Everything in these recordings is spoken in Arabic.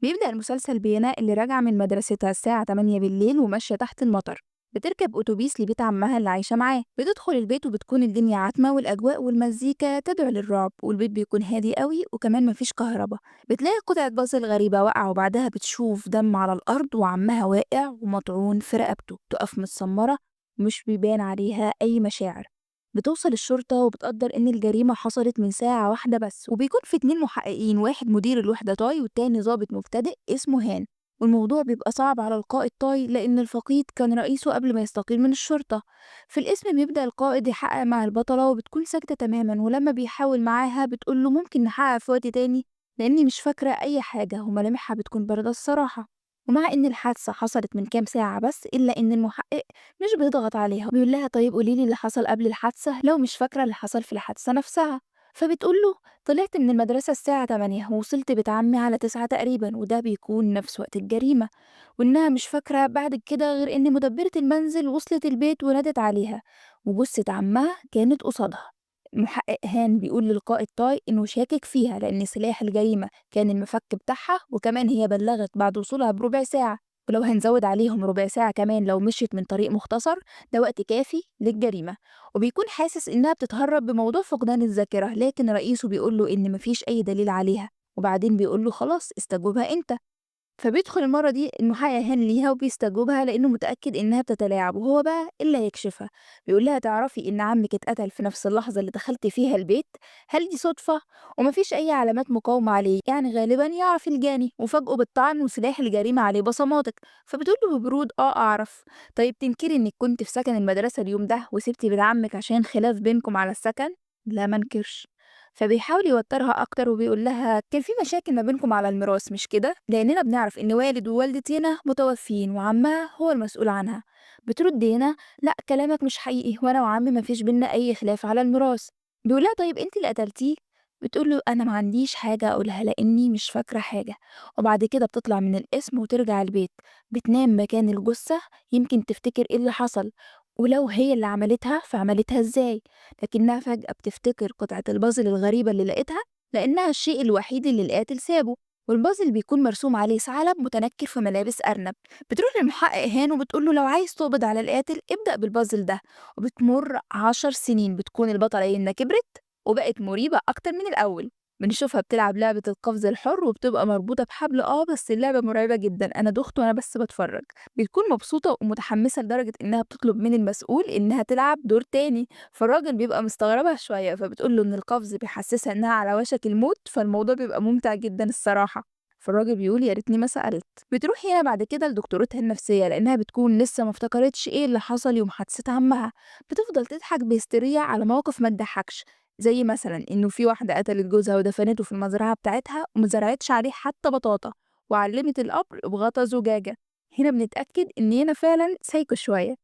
بيبدأ المسلسل بينا اللي راجعة من مدرستها الساعة 8 بالليل وماشية تحت المطر. بتركب أتوبيس لبيت عمها اللي عايشة معاه. بتدخل البيت وبتكون الدنيا عتمة والأجواء والمزيكا تدعو للرعب، والبيت بيكون هادي قوي وكمان مفيش كهرباء. بتلاقي قطعة بازل غريبة واقعة، وبعدها بتشوف دم على الأرض وعمها واقع ومطعون في رقبته. تقف متسمرة ومش بيبان عليها أي مشاعر. بتوصل الشرطة وبتقدر إن الجريمة حصلت من ساعة واحدة بس، وبيكون في اتنين محققين، واحد مدير الوحدة طاي والتاني ضابط مبتدئ اسمه هان. والموضوع بيبقى صعب على القائد طاي لأن الفقيد كان رئيسه قبل ما يستقيل من الشرطة. في الاسم بيبدأ القائد يحقق مع البطلة وبتكون ساكتة تماما، ولما بيحاول معاها بتقوله ممكن نحقق في وقت تاني لأني مش فاكرة أي حاجة، وملامحها بتكون باردة الصراحة. ومع إن الحادثة حصلت من كام ساعة بس، إلا إن المحقق مش بيضغط عليها، بيقول لها طيب قولي لي اللي حصل قبل الحادثة لو مش فاكرة اللي حصل في الحادثة نفسها. فبتقول له طلعت من المدرسة الساعة 8 ووصلت بيت عمي على 9 تقريبا، وده بيكون نفس وقت الجريمة. وإنها مش فاكرة بعد كده غير إن مدبرة المنزل وصلت البيت ونادت عليها، وجثة عمها كانت قصادها. المحقق هان بيقول للقائد طاي إنه شاكك فيها لأن سلاح الجريمة كان المفك بتاعها، وكمان هي بلغت بعد وصولها بربع ساعة. ولو هنزود عليهم ربع ساعة كمان لو مشيت من طريق مختصر، ده وقت كافي للجريمة. وبيكون حاسس إنها بتتهرب بموضوع فقدان الذاكرة، لكن رئيسه بيقوله إن مفيش أي دليل عليها، وبعدين بيقوله خلاص استجوبها أنت. فبيدخل المرة دي المحقق هان ليها وبيستجوبها لأنه متأكد إنها بتتلاعب، وهو بقى اللي هيكشفها. بيقول لها تعرفي إن عمك اتقتل في نفس اللحظة اللي دخلت فيها البيت؟ هل دي صدفة؟ ومفيش أي علامات مقاومة عليه، يعني غالبا يعرف الجاني وفاجئه بالطعن وسلاح الجريمة عليه بصماتك. فبتقول له ببرود أعرف. طيب تنكري إنك كنت في سكن المدرسة اليوم ده وسبتي بيت عمك عشان خلاف بينكم على السكن؟ لا منكرش. فبيحاول يوترها أكتر وبيقول لها كان في مشاكل ما بينكم على الميراث مش كده؟ لأننا بنعرف إن والد ووالدة ينا متوفين وعمها هو المسؤول عنها. بترد ينا لا كلامك مش حقيقي، وأنا وعمي مفيش بينا أي خلاف على الميراث. بيقول لها طيب أنت اللي قتلتيه؟ بتقول له أنا ما عنديش حاجة أقولها لأني مش فاكرة حاجة. وبعد كده بتطلع من القسم وترجع البيت. بتنام مكان الجثة يمكن تفتكر إيه اللي حصل، ولو هي اللي عملتها فعملتها إزاي. لكنها فجأة بتفتكر قطعة البازل الغريبة اللي لقيتها لأنها الشيء الوحيد اللي القاتل سابه، والبازل بيكون مرسوم عليه ثعلب متنكر في ملابس أرنب. بتروح للمحقق هان وبتقوله لو عايز تقبض على القاتل ابدأ بالبازل ده. وبتمر 10 سنين بتكون البطلة ينا كبرت وبقت مريبة أكتر من الأول. بنشوفها بتلعب لعبة القفز الحر وبتبقى مربوطة بحبل، بس اللعبة مرعبة جدا، أنا دخت وأنا بس بتفرج. بتكون مبسوطة ومتحمسة لدرجة إنها بتطلب من المسؤول إنها تلعب دور تاني. فالراجل بيبقى مستغربها شوية، فبتقول له إن القفز بيحسسها إنها على وشك الموت، فالموضوع بيبقى ممتع جدا الصراحة. فالراجل بيقول يا ريتني ما سألت. بتروح هنا بعد كده لدكتورتها النفسية لأنها بتكون لسه ما افتكرتش إيه اللي حصل يوم حادثة عمها. بتفضل تضحك بهستيريا على موقف ما تضحكش، زي مثلا إنه في واحدة قتلت جوزها ودفنته في المزرعة بتاعتها ومزرعتش عليه حتى بطاطا، وعلمت القبر بغطا زجاجة. هنا بنتأكد إن هنا فعلا سايكو شوية.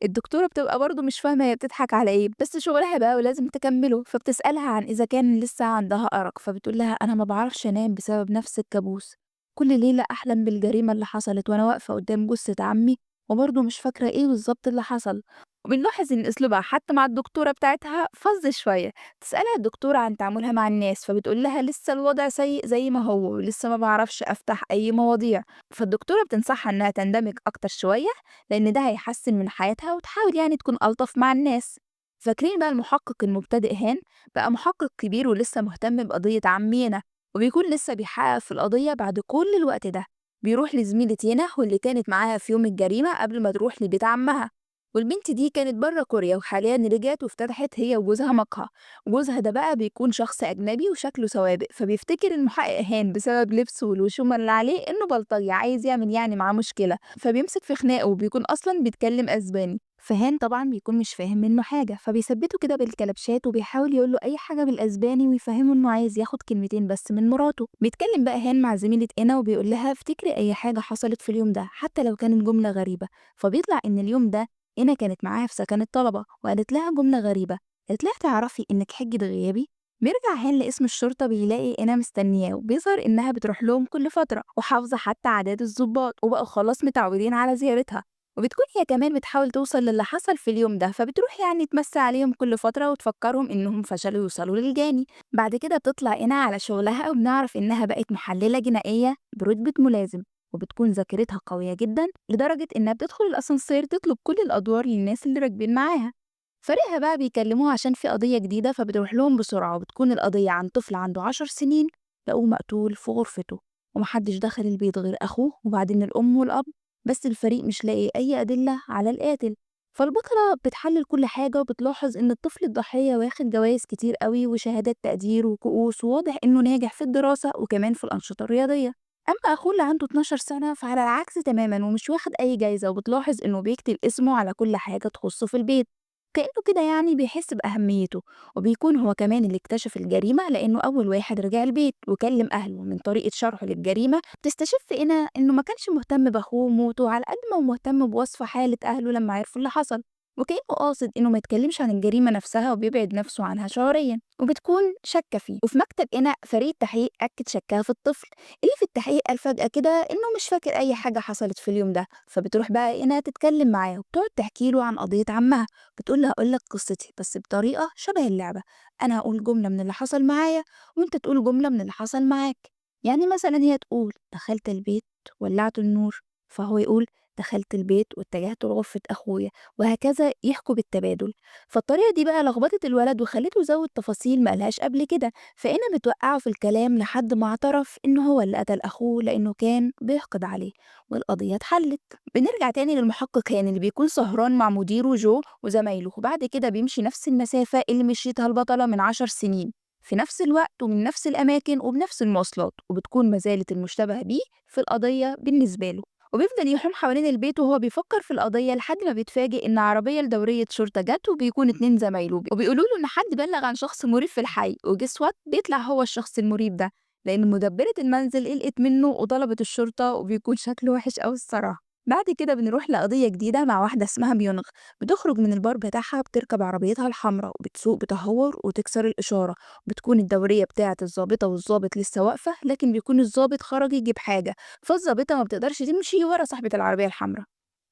الدكتورة بتبقى برضه مش فاهمة هي بتضحك على إيه، بس شغلها بقى ولازم تكمله. فبتسألها عن إذا كان لسه عندها أرق، فبتقول لها أنا ما بعرفش أنام بسبب نفس الكابوس. كل ليلة أحلم بالجريمة اللي حصلت وأنا واقفة قدام جثة عمي، وبرضه مش فاكرة إيه بالظبط اللي حصل. وبنلاحظ إن أسلوبها حتى مع الدكتورة بتاعتها فظ شوية. تسألها الدكتورة عن تعاملها مع الناس، فبتقول لها لسه الوضع سيء زي ما هو ولسه ما بعرفش أفتح أي مواضيع. فالدكتورة بتنصحها إنها تندمج أكتر شوية لأن ده هيحسن من حياتها، وتحاول يعني تكون ألطف مع الناس. فاكرين بقى المحقق المبتدئ هان؟ بقى محقق كبير ولسه مهتم بقضية عمينا، وبيكون لسه بيحقق في القضية بعد كل الوقت ده. بيروح لزميلة ينا واللي كانت معاها في يوم الجريمة قبل ما تروح لبيت عمها. والبنت دي كانت بره كوريا وحاليا رجعت وافتتحت هي وجوزها مقهى. وجوزها ده بقى بيكون شخص أجنبي وشكله سوابق، فبيفتكر المحقق هان بسبب لبسه والوشومة اللي عليه إنه بلطجي عايز يعمل يعني معاه مشكلة، فبيمسك في خناقه وبيكون أصلا بيتكلم أسباني. فهان طبعا بيكون مش فاهم منه حاجة، فبيثبته كده بالكلبشات وبيحاول يقول له أي حاجة بالأسباني ويفهمه إنه عايز ياخد كلمتين بس من مراته. بيتكلم بقى هان مع زميلة إنا وبيقول لها افتكري أي حاجة حصلت في اليوم ده حتى لو كانت جملة غريبة. فبيطلع إن اليوم ده إنا كانت معاها في سكن الطلبة وقالت لها جملة غريبة. قالت لها تعرفي إنك حجة غيابي؟ بيرجع هان لاسم الشرطة بيلاقي إنا مستنياه، وبيظهر إنها بتروح لهم كل فترة وحافظة حتى عادات الضباط، وبقوا خلاص متعودين على زيارتها. وبتكون هي كمان بتحاول توصل للي حصل في اليوم ده، فبتروح يعني تمسي عليهم كل فترة وتفكرهم إنهم فشلوا يوصلوا للجاني. بعد كده بتطلع إنا على شغلها وبنعرف إنها بقت محللة جنائية برتبة ملازم، وبتكون ذاكرتها قوية جدا لدرجة إنها بتدخل الأسانسير تطلب كل الأدوار للناس اللي راكبين معاها. فريقها بقى بيكلموها عشان في قضية جديدة، فبتروح لهم بسرعة، وبتكون القضية عن طفل عنده 10 سنين لقوه مقتول في غرفته، ومحدش دخل البيت غير أخوه وبعدين الأم والأب، بس الفريق مش لاقي أي أدلة على القاتل. فالبطلة بتحلل كل حاجة وبتلاحظ إن الطفل الضحية واخد جوايز كتير قوي وشهادات تقدير وكؤوس، وواضح إنه ناجح في الدراسة وكمان في الأنشطة الرياضية. أما أخوه اللي عنده 12 سنة فعلى العكس تماما ومش واخد أي جايزة، وبتلاحظ إنه بيكتب اسمه على كل حاجة تخصه في البيت، كأنه كده يعني بيحس بأهميته. وبيكون هو كمان اللي اكتشف الجريمة لأنه أول واحد رجع البيت وكلم أهله. من طريقة شرحه للجريمة بتستشف هنا إنه ما كانش مهتم بأخوه وموته على قد ما هو مهتم بوصف حالة أهله لما عرفوا اللي حصل، وكأنه قاصد إنه ما يتكلمش عن الجريمة نفسها وبيبعد نفسه عنها شعوريا. وبتكون شاكة فيه، وفي مكتب إنا فريق التحقيق أكد شكها في الطفل اللي في التحقيق قال فجأة كده إنه مش فاكر أي حاجة حصلت في اليوم ده. فبتروح بقى إنا تتكلم معاه وبتقعد تحكي له عن قضية عمها، بتقول له هقول لك قصتي بس بطريقة شبه اللعبة، أنا هقول جملة من اللي حصل معايا وأنت تقول جملة من اللي حصل معاك. يعني مثلا هي تقول دخلت البيت ولعت النور، فهو يقول دخلت البيت واتجهت لغرفة أخويا، وهكذا يحكوا بالتبادل. فالطريقة دي بقى لخبطت الولد وخلته يزود تفاصيل ما قالهاش قبل كده، فإنا بتوقعه في الكلام لحد ما اعترف إنه هو اللي قتل أخوه لأنه كان بيحقد عليه، والقضية اتحلت. بنرجع تاني للمحقق هاني اللي بيكون سهران مع مديره جو وزمايله، وبعد كده بيمشي نفس المسافة اللي مشيتها البطلة من 10 سنين في نفس الوقت ومن نفس الأماكن وبنفس المواصلات، وبتكون مازالت المشتبه بيه في القضية بالنسبة له. وبيفضل يحوم حوالين البيت وهو بيفكر في القضية لحد ما بيتفاجئ إن عربية لدورية شرطة جت، وبيكون 2 زمايله وبيقولوا له إن حد بلغ عن شخص مريب في الحي، وجس وات بيطلع هو الشخص المريب ده لأن مدبرة المنزل قلقت منه وطلبت الشرطة، وبيكون شكله وحش أوي الصراحة. بعد كده بنروح لقضية جديدة مع واحدة اسمها بيونغ، بتخرج من البار بتاعها بتركب عربيتها الحمراء وبتسوق بتهور وتكسر الإشارة. بتكون الدورية بتاعة الضابطة والضابط لسه واقفة، لكن بيكون الضابط خرج يجيب حاجة، فالضابطة ما بتقدرش تمشي ورا صاحبة العربية الحمراء.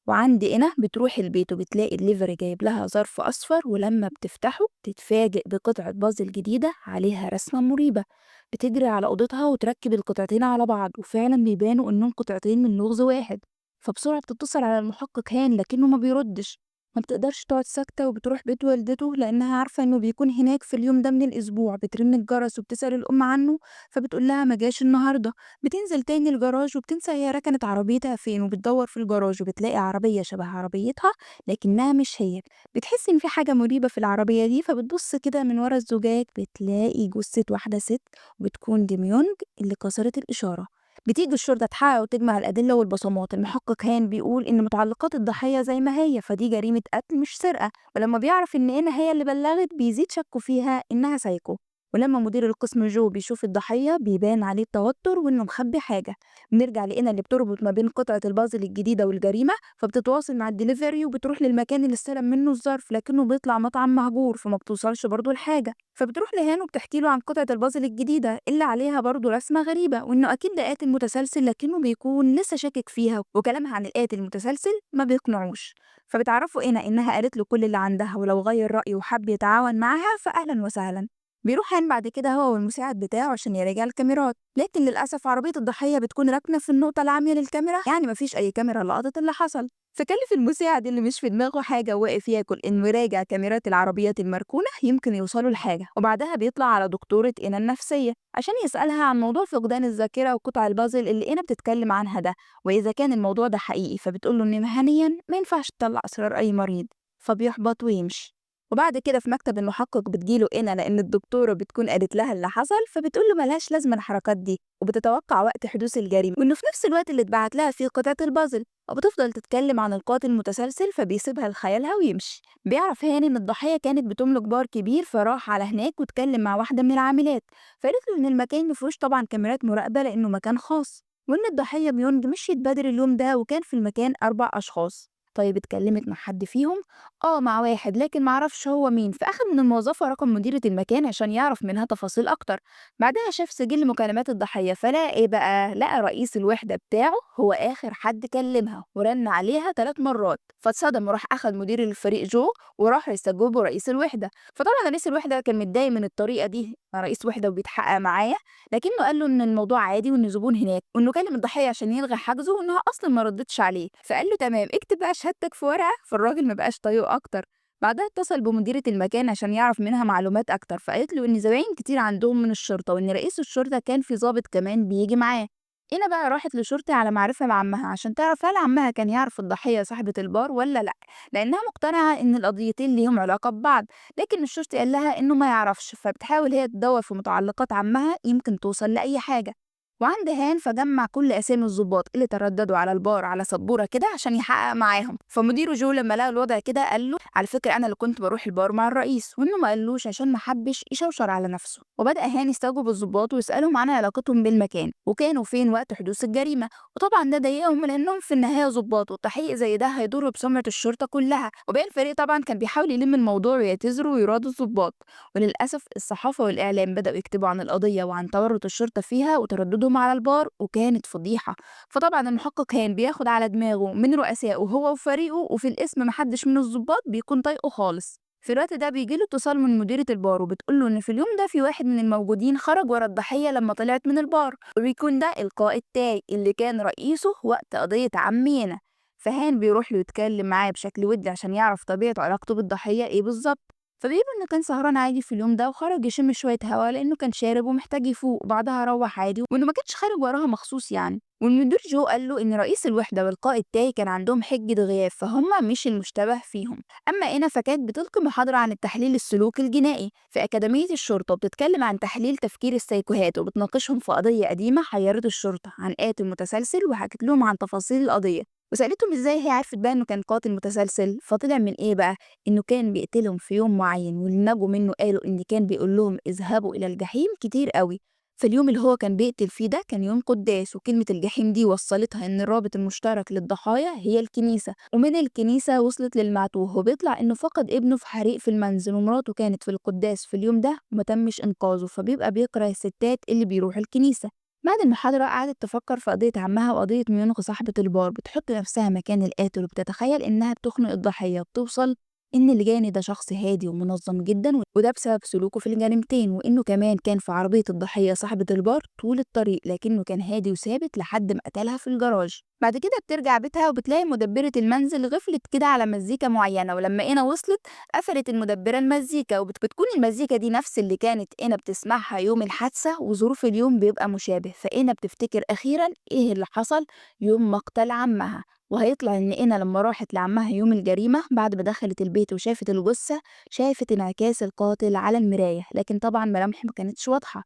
وعند إنا بتروح البيت وبتلاقي الليفري جايب لها ظرف أصفر، ولما بتفتحه تتفاجئ بقطعة بازل جديدة عليها رسمة مريبة. بتجري على أوضتها وتركب القطعتين على بعض، وفعلا بيبانوا إنهم قطعتين من لغز واحد. فبسرعة بتتصل على المحقق هان لكنه ما بيردش. ما بتقدرش تقعد ساكتة وبتروح بيت والدته لأنها عارفة إنه بيكون هناك في اليوم ده من الأسبوع. بترن الجرس وبتسأل الأم عنه، فبتقول لها ما جاش النهاردة. بتنزل تاني الجراج وبتنسى هي ركنت عربيتها فين، وبتدور في الجراج وبتلاقي عربية شبه عربيتها لكنها مش هي. بتحس إن في حاجة مريبة في العربية دي، فبتبص كده من ورا الزجاج بتلاقي جثة واحدة ست، وبتكون دي ميونج اللي كسرت الإشارة. بتيجي الشرطة تحقق وتجمع الأدلة والبصمات. المحقق هان بيقول إن متعلقات الضحية زي ما هي، فدي جريمة قتل مش سرقة. ولما بيعرف إن هي اللي بلغت بيزيد شكه فيها إنها سايكو. ولما مدير القسم جو بيشوف الضحية بيبان عليه التوتر وإنه مخبي حاجة. بنرجع لقينا اللي بتربط ما بين قطعة البازل الجديدة والجريمة، فبتتواصل مع الدليفري وبتروح للمكان اللي استلم منه الظرف، لكنه بيطلع مطعم مهجور فما بتوصلش برضه الحاجة. فبتروح لهان وبتحكي له عن قطعة البازل الجديدة اللي عليها برضه رسمة غريبة، وإنه أكيد ده قاتل متسلسل لكنه بيكون لسه شاكك فيها، وكلامها عن القاتل المتسلسل ما بيقنعوش. فبتعرفوا هنا إنها قالت له كل اللي عندها، ولو غير رأيه وحب يتعاون معاها فأهلا وسهلا. بيروح هان بعد كده هو والمساعد بتاعه عشان يراجع الكاميرات، لكن للأسف عربية الضحية بتكون راكنة في النقطة العامية للكاميرا، يعني مفيش أي كاميرا لقطت اللي حصل. فكلف المساعد اللي مش في دماغه حاجة وواقف ياكل إنه يراجع كاميرات العربيات المركونة يمكن يوصلوا لحاجة. وبعدها بيطلع على دكتورة إنا النفسية عشان يسألها عن موضوع فقدان الذاكرة وقطع البازل اللي إنا بتتكلم عنها ده، وإذا كان الموضوع ده حقيقي. فبتقوله إن مهنيا ما ينفعش تطلع أسرار أي مريض، فبيحبط ويمشي. وبعد كده في مكتب المحقق بتجيله إنا لأن الدكتورة بتكون قالت لها اللي حصل، فبتقول له ملهاش لازمة الحركات دي، وبتتوقع وقت حدوث الجريمة وإنه في نفس الوقت اللي اتبعت لها فيه قطعة البازل. وبتفضل تتكلم عن القاتل المتسلسل فبيسيبها لخيالها ويمشي. بيعرف هاني إن الضحية كانت بتملك بار كبير، فراح على هناك واتكلم مع واحدة من العاملات، فقالت له إن المكان مفيهوش طبعا كاميرات مراقبة لأنه مكان خاص، وإن الضحية بيونج مشيت بدري اليوم ده وكان في المكان 4 أشخاص. طيب اتكلمت مع حد فيهم؟ اه مع واحد لكن معرفش هو مين، فأخد من الموظفة رقم مديرة المكان عشان يعرف منها تفاصيل أكتر. بعدها شاف سجل مكالمات الضحية فلقى ايه بقى؟ لقى رئيس الوحدة بتاعه هو آخر حد كلمها ورن عليها 3 مرات، فاتصدم وراح أخد مدير الفريق جو وراح يستجوبه رئيس الوحدة. فطبعا رئيس الوحدة كان متضايق من الطريقة دي مع رئيس وحدة وبيتحقق معاه، لكنه قال له إن الموضوع عادي وإن زبون هناك وإنه كلم الضحية عشان يلغي حجزه وإنها أصلا ما ردتش عليه، فقال له تمام اكتب بقى شهادتك في ورقة. فالراجل ما بقاش طايقه أكتر. بعدها اتصل بمديرة المكان عشان يعرف منها معلومات أكتر، فقالت له إن زباين كتير عندهم من الشرطة وإن رئيس الشرطة كان في ضابط كمان بيجي معاه. هنا بقى راحت لشرطي على معرفة مع عمها عشان تعرف هل عمها كان يعرف الضحية صاحبة البار ولا لأ، لأنها مقتنعة إن القضيتين ليهم علاقة ببعض. لكن الشرطي قال لها إنه ما يعرفش، فبتحاول هي تدور في متعلقات عمها يمكن توصل لأي حاجة. وعند هان فجمع كل اسامي الضباط اللي ترددوا على البار على سبوره كده عشان يحقق معاهم. فمديره جو لما لقى الوضع كده قال له على فكره انا اللي كنت بروح البار مع الرئيس، وانه ما قالوش عشان ما حبش يشوشر على نفسه. وبدا هان يستوجب الضباط ويسالهم عن علاقتهم بالمكان وكانوا فين وقت حدوث الجريمه. وطبعا ده ضايقهم لانهم في النهايه ضباط والتحقيق زي ده هيضر بسمعه الشرطه كلها. وباقي الفريق طبعا كان بيحاول يلم الموضوع ويعتذروا ويراضوا الضباط. وللأسف الصحافة والإعلام بدأوا يكتبوا عن القضية وعن تورط الشرطة فيها وترددهم على البار وكانت فضيحة. فطبعا المحقق كان بياخد على دماغه من رؤسائه هو وفريقه، وفي الاسم محدش من الضباط بيكون طايقه خالص. في الوقت ده بيجيله اتصال من مديرة البار وبتقوله إن في اليوم ده في واحد من الموجودين خرج ورا الضحية لما طلعت من البار، وبيكون ده القائد تاي اللي كان رئيسه وقت قضية عمينا. فهان بيروح له يتكلم معاه بشكل ودي عشان يعرف طبيعة علاقته بالضحية ايه بالظبط. فبيقول إنه كان سهران عادي في اليوم ده وخرج يشم شوية هوا لأنه كان شارب ومحتاج يفوق، وبعدها روح عادي وإنه ما كانش خارج وراها مخصوص يعني. والمدير جو قال له إن رئيس الوحدة والقائد تاي كان عندهم حجة غياب فهم مش المشتبه فيهم. أما إينا فكانت بتلقي محاضرة عن التحليل السلوكي الجنائي في أكاديمية الشرطة، وبتتكلم عن تحليل تفكير السايكوهات وبتناقشهم في قضية قديمة حيرت الشرطة عن قاتل متسلسل، وحكت لهم عن تفاصيل القضية وسألتهم ازاي هي عرفت بقى انه كان قاتل متسلسل. فطلع من ايه بقى؟ إنه كان بيقتلهم في يوم معين واللي نجوا منه قالوا إن كان بيقول لهم اذهبوا إلى الجحيم كتير قوي. فاليوم اللي هو كان بيقتل فيه ده كان يوم قداس، وكلمة الجحيم دي وصلتها إن الرابط المشترك للضحايا هي الكنيسة، ومن الكنيسة وصلت للمعتوه. وبيطلع إنه فقد ابنه في حريق في المنزل ومراته كانت في القداس في اليوم ده ومتمش إنقاذه، فبيبقى بيكره الستات اللي بيروحوا الكنيسة. بعد المحاضرة قعدت تفكر في قضية عمها وقضية ميونخ صاحبة البار، بتحط نفسها مكان القاتل وبتتخيل إنها بتخنق الضحية، وبتوصل إن اللي جاني ده شخص هادي ومنظم جدا وده بسبب سلوكه في الجريمتين، وإنه كمان كان في عربية الضحية صاحبة البار طول الطريق لكنه كان هادي وثابت لحد ما قتلها في الجراج. بعد كده بترجع بيتها وبتلاقي مدبرة المنزل غفلت كده على مزيكا معينة، ولما إينا وصلت قفلت المدبرة المزيكا، وبتكون المزيكا دي نفس اللي كانت إينا بتسمعها يوم الحادثة وظروف اليوم بيبقى مشابه. فإينا بتفتكر أخيرا إيه اللي حصل يوم مقتل عمها. وهيطلع إن إينا لما راحت لعمها يوم الجريمة بعد ما دخلت البيت وشافت الجثة شافت انعكاس القاتل على المراية، لكن طبعا ملامح ما كانتش واضحة،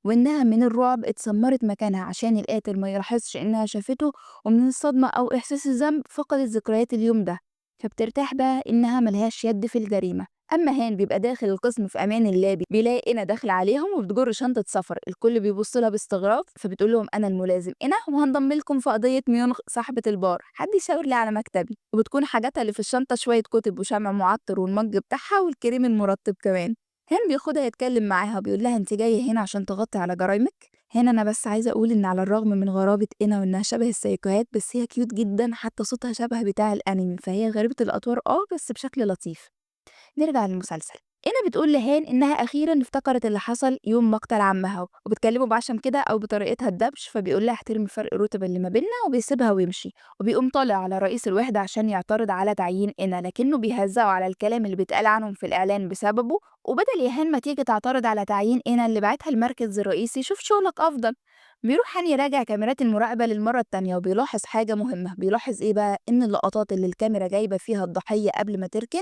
وإنها من الرعب اتسمرت مكانها عشان القاتل ما يلاحظش إنها شافته، ومن الصدمة أو إحساس الذنب فقدت ذكريات اليوم ده. فبترتاح بقى إنها ملهاش يد في الجريمة. أما هان بيبقى داخل القسم في أمان الله بيلاقي إنا داخلة عليهم وبتجر شنطة سفر، الكل بيبص لها باستغراب، فبتقول لهم أنا الملازم إنا وهنضم لكم في قضية ميونخ صاحبة البار، حد يشاور لي على مكتبي. وبتكون حاجاتها اللي في الشنطة شوية كتب وشمع معطر والمج بتاعها والكريم المرطب كمان. هان بياخدها يتكلم معاها وبيقول لها انت جايه هنا عشان تغطي على جرايمك. هنا انا بس عايزه اقول ان على الرغم من غرابه انا وانها شبه السيكوهات بس هي كيوت جدا، حتى صوتها شبه بتاع الانمي، فهي غريبه الاطوار بس بشكل لطيف. نرجع للمسلسل. إنا بتقول لهان إنها أخيرا افتكرت اللي حصل يوم مقتل عمها، وبتكلمه بعشم كده أو بطريقتها الدبش، فبيقول لها احترمي فرق الرتبة اللي ما بيننا وبيسيبها ويمشي. وبيقوم طالع على رئيس الوحدة عشان يعترض على تعيين إنا، لكنه بيهزقه على الكلام اللي بيتقال عنهم في الإعلان بسببه. وبدل يهان ما تيجي تعترض على تعيين إنا اللي بعتها المركز الرئيسي شوف شغلك أفضل، بيروح هاني يراجع كاميرات المراقبة للمرة التانية وبيلاحظ حاجة مهمة. بيلاحظ إيه بقى؟ إن اللقطات اللي الكاميرا جايبة فيها الضحية قبل ما تركن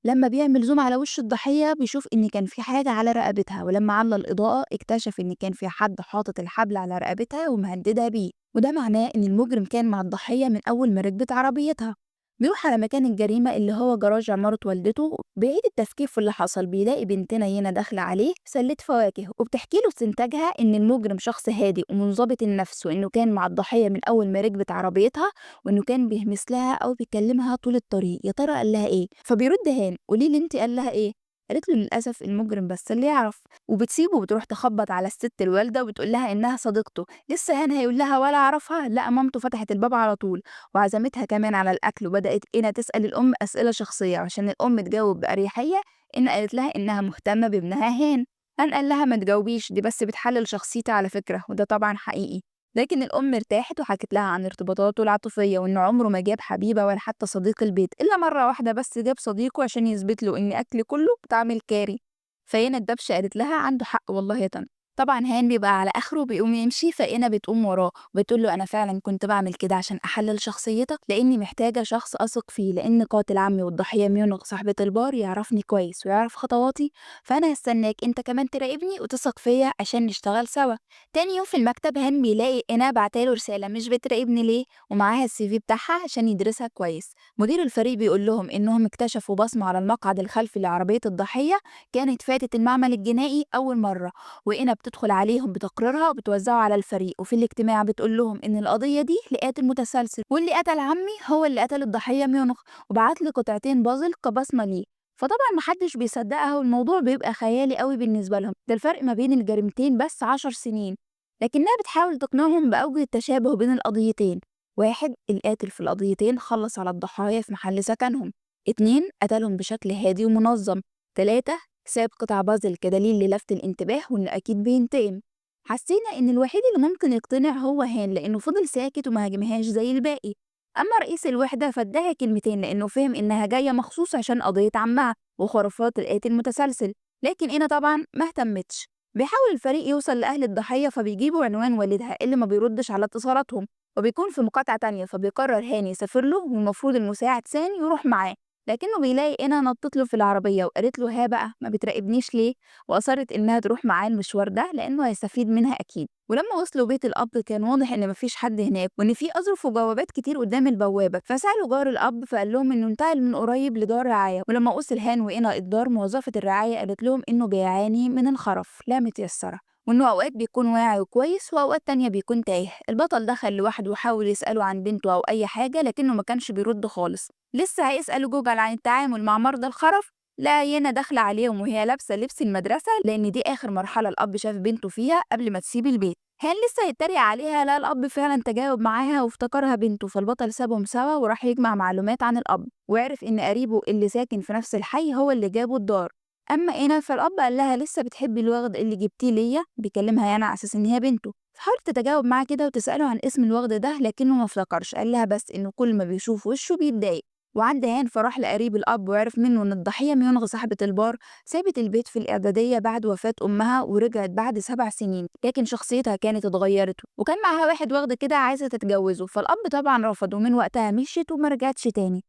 لما بيعمل زوم على وش الضحية بيشوف إن كان في حاجة على رقبتها، ولما علّى الإضاءة اكتشف إن كان في حد حاطط الحبل على رقبتها ومهددها بيه، وده معناه إن المجرم كان مع الضحية من أول ما ركبت عربيتها. بيروح على مكان الجريمة اللي هو جراج عمارة والدته، بيعيد التفكير في اللي حصل. بيلاقي بنتنا ينا داخلة عليه بسلة فواكه وبتحكي له استنتاجها إن المجرم شخص هادي ومنضبط النفس، وإنه كان مع الضحية من أول ما ركبت عربيتها، وإنه كان بيهمس لها أو بيكلمها طول الطريق. يا ترى قال لها إيه؟ فبيرد هان: قولي لي أنت قال لها إيه؟ قالت له: للأسف المجرم بس اللي يعرف. وبتسيبه وبتروح تخبط على الست الوالدة وبتقول لها إنها صديقته. لسه هان هيقول لها ولا أعرفها، لا مامته فتحت الباب على طول وعزمتها كمان على الأكل. وبدأت إنا تسأل الأم أسئلة شخصية عشان الأم تجاوب بأريحية. إن قالت لها إنها مهتمة بابنها هان. هان قال لها: ما تجاوبيش، دي بس بتحلل شخصيتي على فكرة، وده طبعا حقيقي. لكن الأم ارتاحت وحكت لها عن ارتباطاته العاطفية، وإنه عمره ما جاب حبيبة ولا حتى صديق البيت، إلا مرة واحدة بس جاب صديقه عشان يثبت له إن أكل كله بطعم الكاري. فهنا الدبشة قالت لها: عنده حق والله يا طنط. طبعا هان بيبقى على اخره وبيقوم يمشي، فإنا بتقوم وراه وبتقول له: انا فعلا كنت بعمل كده عشان احلل شخصيتك، لاني محتاجه شخص اثق فيه، لان قاتل عمي والضحيه ميونغ صاحبه البار يعرفني كويس ويعرف خطواتي. فانا هستناك انت كمان تراقبني وتثق فيا عشان نشتغل سوا. تاني يوم في المكتب هان بيلاقي إنا بعتاله رساله: مش بتراقبني ليه؟ ومعاها السي في بتاعها عشان يدرسها كويس. مدير الفريق بيقول لهم انهم اكتشفوا بصمه على المقعد الخلفي لعربيه الضحيه، كانت فاتت المعمل الجنائي اول مره. وإنا بتدخل عليهم بتقريرها وبتوزعه على الفريق، وفي الاجتماع بتقول لهم إن القضية دي لقاتل متسلسل، واللي قتل عمي هو اللي قتل الضحية ميونخ، وبعت لي قطعتين بازل كبصمة ليه. فطبعا محدش بيصدقها والموضوع بيبقى خيالي قوي بالنسبة لهم، ده الفرق ما بين الجريمتين بس 10 سنين. لكنها بتحاول تقنعهم بأوجه التشابه بين القضيتين: واحد، القاتل في القضيتين خلص على الضحايا في محل سكنهم. اتنين، قتلهم بشكل هادي ومنظم. تلاتة، ساب قطع بازل كدليل للفت الانتباه وإنه أكيد بينتقم. حسينا إن الوحيد اللي ممكن يقتنع هو هان، لأنه فضل ساكت وما هاجمهاش زي الباقي. أما رئيس الوحدة فاداها كلمتين لأنه فهم إنها جاية مخصوص عشان قضية عمها وخرافات القاتل المتسلسل. لكن إنا طبعا ما اهتمتش. بيحاول الفريق يوصل لأهل الضحية فبيجيبوا عنوان والدها اللي ما بيردش على اتصالاتهم، وبيكون في مقاطعة تانية. فبيقرر هاني يسافر له، والمفروض المساعد سان يروح معاه. لكنه بيلاقي إنا نطت له في العربية وقالت له: ها بقى، ما بتراقبنيش ليه؟ وأصرت إنها تروح معاه المشوار ده لأنه هيستفيد منها أكيد. ولما وصلوا بيت الأب كان واضح إن مفيش حد هناك، وإن في أظرف وجوابات كتير قدام البوابة. فسألوا جار الأب فقال لهم إنه انتقل من قريب لدار رعاية. ولما وصل هان وإنا الدار، موظفة الرعاية قالت لهم إنه بيعاني من الخرف لا متيسرة، وإنه أوقات بيكون واعي وكويس وأوقات تانية بيكون تايه. البطل دخل لوحده وحاول يسأله عن بنته أو أي حاجة، لكنه ما كانش بيرد خالص. لسه هيسأل جوجل عن التعامل مع مرضى الخرف، لا يانا داخلة عليهم وهي لابسة لبس المدرسة، لأن دي آخر مرحلة الأب شاف بنته فيها قبل ما تسيب البيت. هان لسه هيتريق عليها، لا الأب فعلا تجاوب معاها وافتكرها بنته. فالبطل سابهم سوا وراح يجمع معلومات عن الأب، وعرف إن قريبه اللي ساكن في نفس الحي هو اللي جابه الدار. أما إينا فالأب قال لها: لسه بتحبي الوغد اللي جبتيه ليا؟ بيكلمها يعني على أساس إن هي بنته. فحاولت تتجاوب معاه كده وتسأله عن اسم الوغد ده، لكنه ما افتكرش. قال لها بس إنه كل ما بيشوف وشه بيتضايق. وعدى هان فراح لقريب الأب وعرف منه إن الضحية ميونغ صاحبة البار سابت البيت في الإعدادية بعد وفاة أمها ورجعت بعد 7 سنين، لكن شخصيتها كانت اتغيرت، وكان معاها واحد واخد كده عايزة تتجوزه. فالأب طبعا رفض، ومن وقتها مشيت وما رجعتش تاني.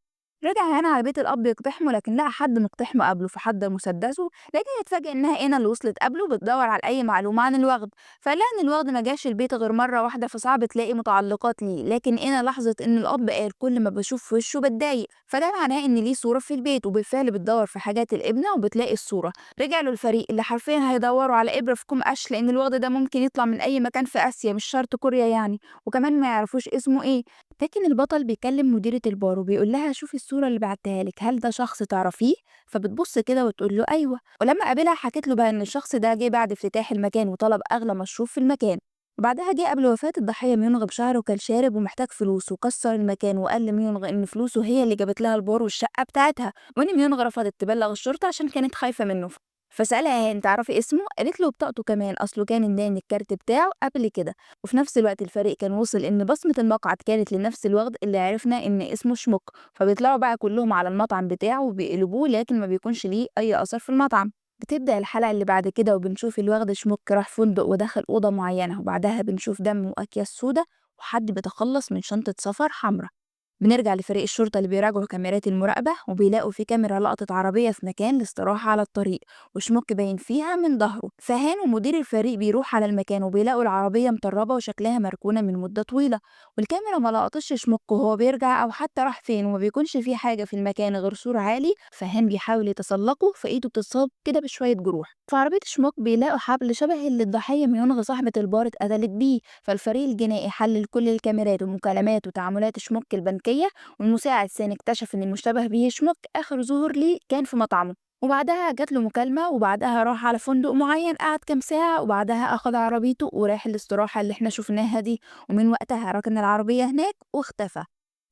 رجع هنا على بيت الأب يقتحمه، لكن لقى حد مقتحمه قبله فحضر مسدسه. لكن اتفاجئ إنها إينا اللي وصلت قبله بتدور على أي معلومة عن الوغد. فقال لها إن الوغد ما جاش البيت غير مرة واحدة، فصعب تلاقي متعلقات ليه. لكن إينا لاحظت إن الأب قال: كل ما بشوف في وشه بتضايق، فده معناه إن ليه صورة في البيت. وبالفعل بتدور في حاجات الابنة وبتلاقي الصورة. رجع له الفريق اللي حرفيا هيدوروا على إبرة في كوم قش، لأن الوغد ده ممكن يطلع من أي مكان في آسيا، مش شرط كوريا يعني، وكمان ما يعرفوش اسمه إيه. لكن البطل بيكلم مديرة البار وبيقول لها: شوفي الصورة اللي بعتها لك، هل ده شخص تعرفيه؟ فبتبص كده وتقول له: أيوه. ولما قابلها حكت له بقى إن الشخص ده جه بعد افتتاح المكان وطلب أغلى مشروب في المكان. وبعدها جه قبل وفاة الضحية ميونغ بشهر وكان شارب ومحتاج فلوس، وكسر المكان وقال لميونغ إن فلوسه هي اللي جابت لها البار والشقة بتاعتها، وإن ميونغ رفضت تبلغ الشرطة عشان كانت خايفة منه. فسألها: انت تعرفي اسمه؟ قالت له بطاقته كمان، أصله كان اداني الكارت بتاعه قبل كده. وفي نفس الوقت الفريق كان وصل إن بصمة المقعد كانت لنفس الوغد اللي عرفنا إن اسمه شموك. فبيطلعوا بقى كلهم على المطعم بتاعه وبيقلبوه، لكن ما بيكونش ليه أي أثر في المطعم. بتبدأ الحلقة اللي بعد كده وبنشوف الوغد شموك راح فندق ودخل أوضة معينة، وبعدها بنشوف دم وأكياس سودا وحد بيتخلص من شنطة سفر حمراء. بنرجع لفريق الشرطة اللي بيراجعوا كاميرات المراقبة وبيلاقوا في كاميرا لقطت عربية في مكان الاستراحة على الطريق وشموك باين فيها من ظهره. فهان ومدير الفريق بيروح على المكان وبيلاقوا العربية مطربة وشكلها مركونة من مدة طويلة، والكاميرا ما لقطتش شموك وهو بيرجع أو حتى راح فين، وما بيكونش في حاجة في المكان غير سور عالي. فهان بيحاول يتسلقه فإيده بتتصاب كده بشوية جروح. في عربية شموك بيلاقوا حبل شبه اللي الضحية ميونغ صاحبة البار اتقتلت بيه. فالفريق الجنائي حلل كل الكاميرات ومكالمات وتعاملات شموك البنكية، والمساعد سان اكتشف إن المشتبه به شموك آخر ظهور ليه كان في مطعمه، وبعدها جات له مكالمة، وبعدها راح على فندق معين قعد كام ساعة، وبعدها أخد عربيته وراح الاستراحة اللي احنا شفناها دي، ومن وقتها ركن العربية هناك واختفى.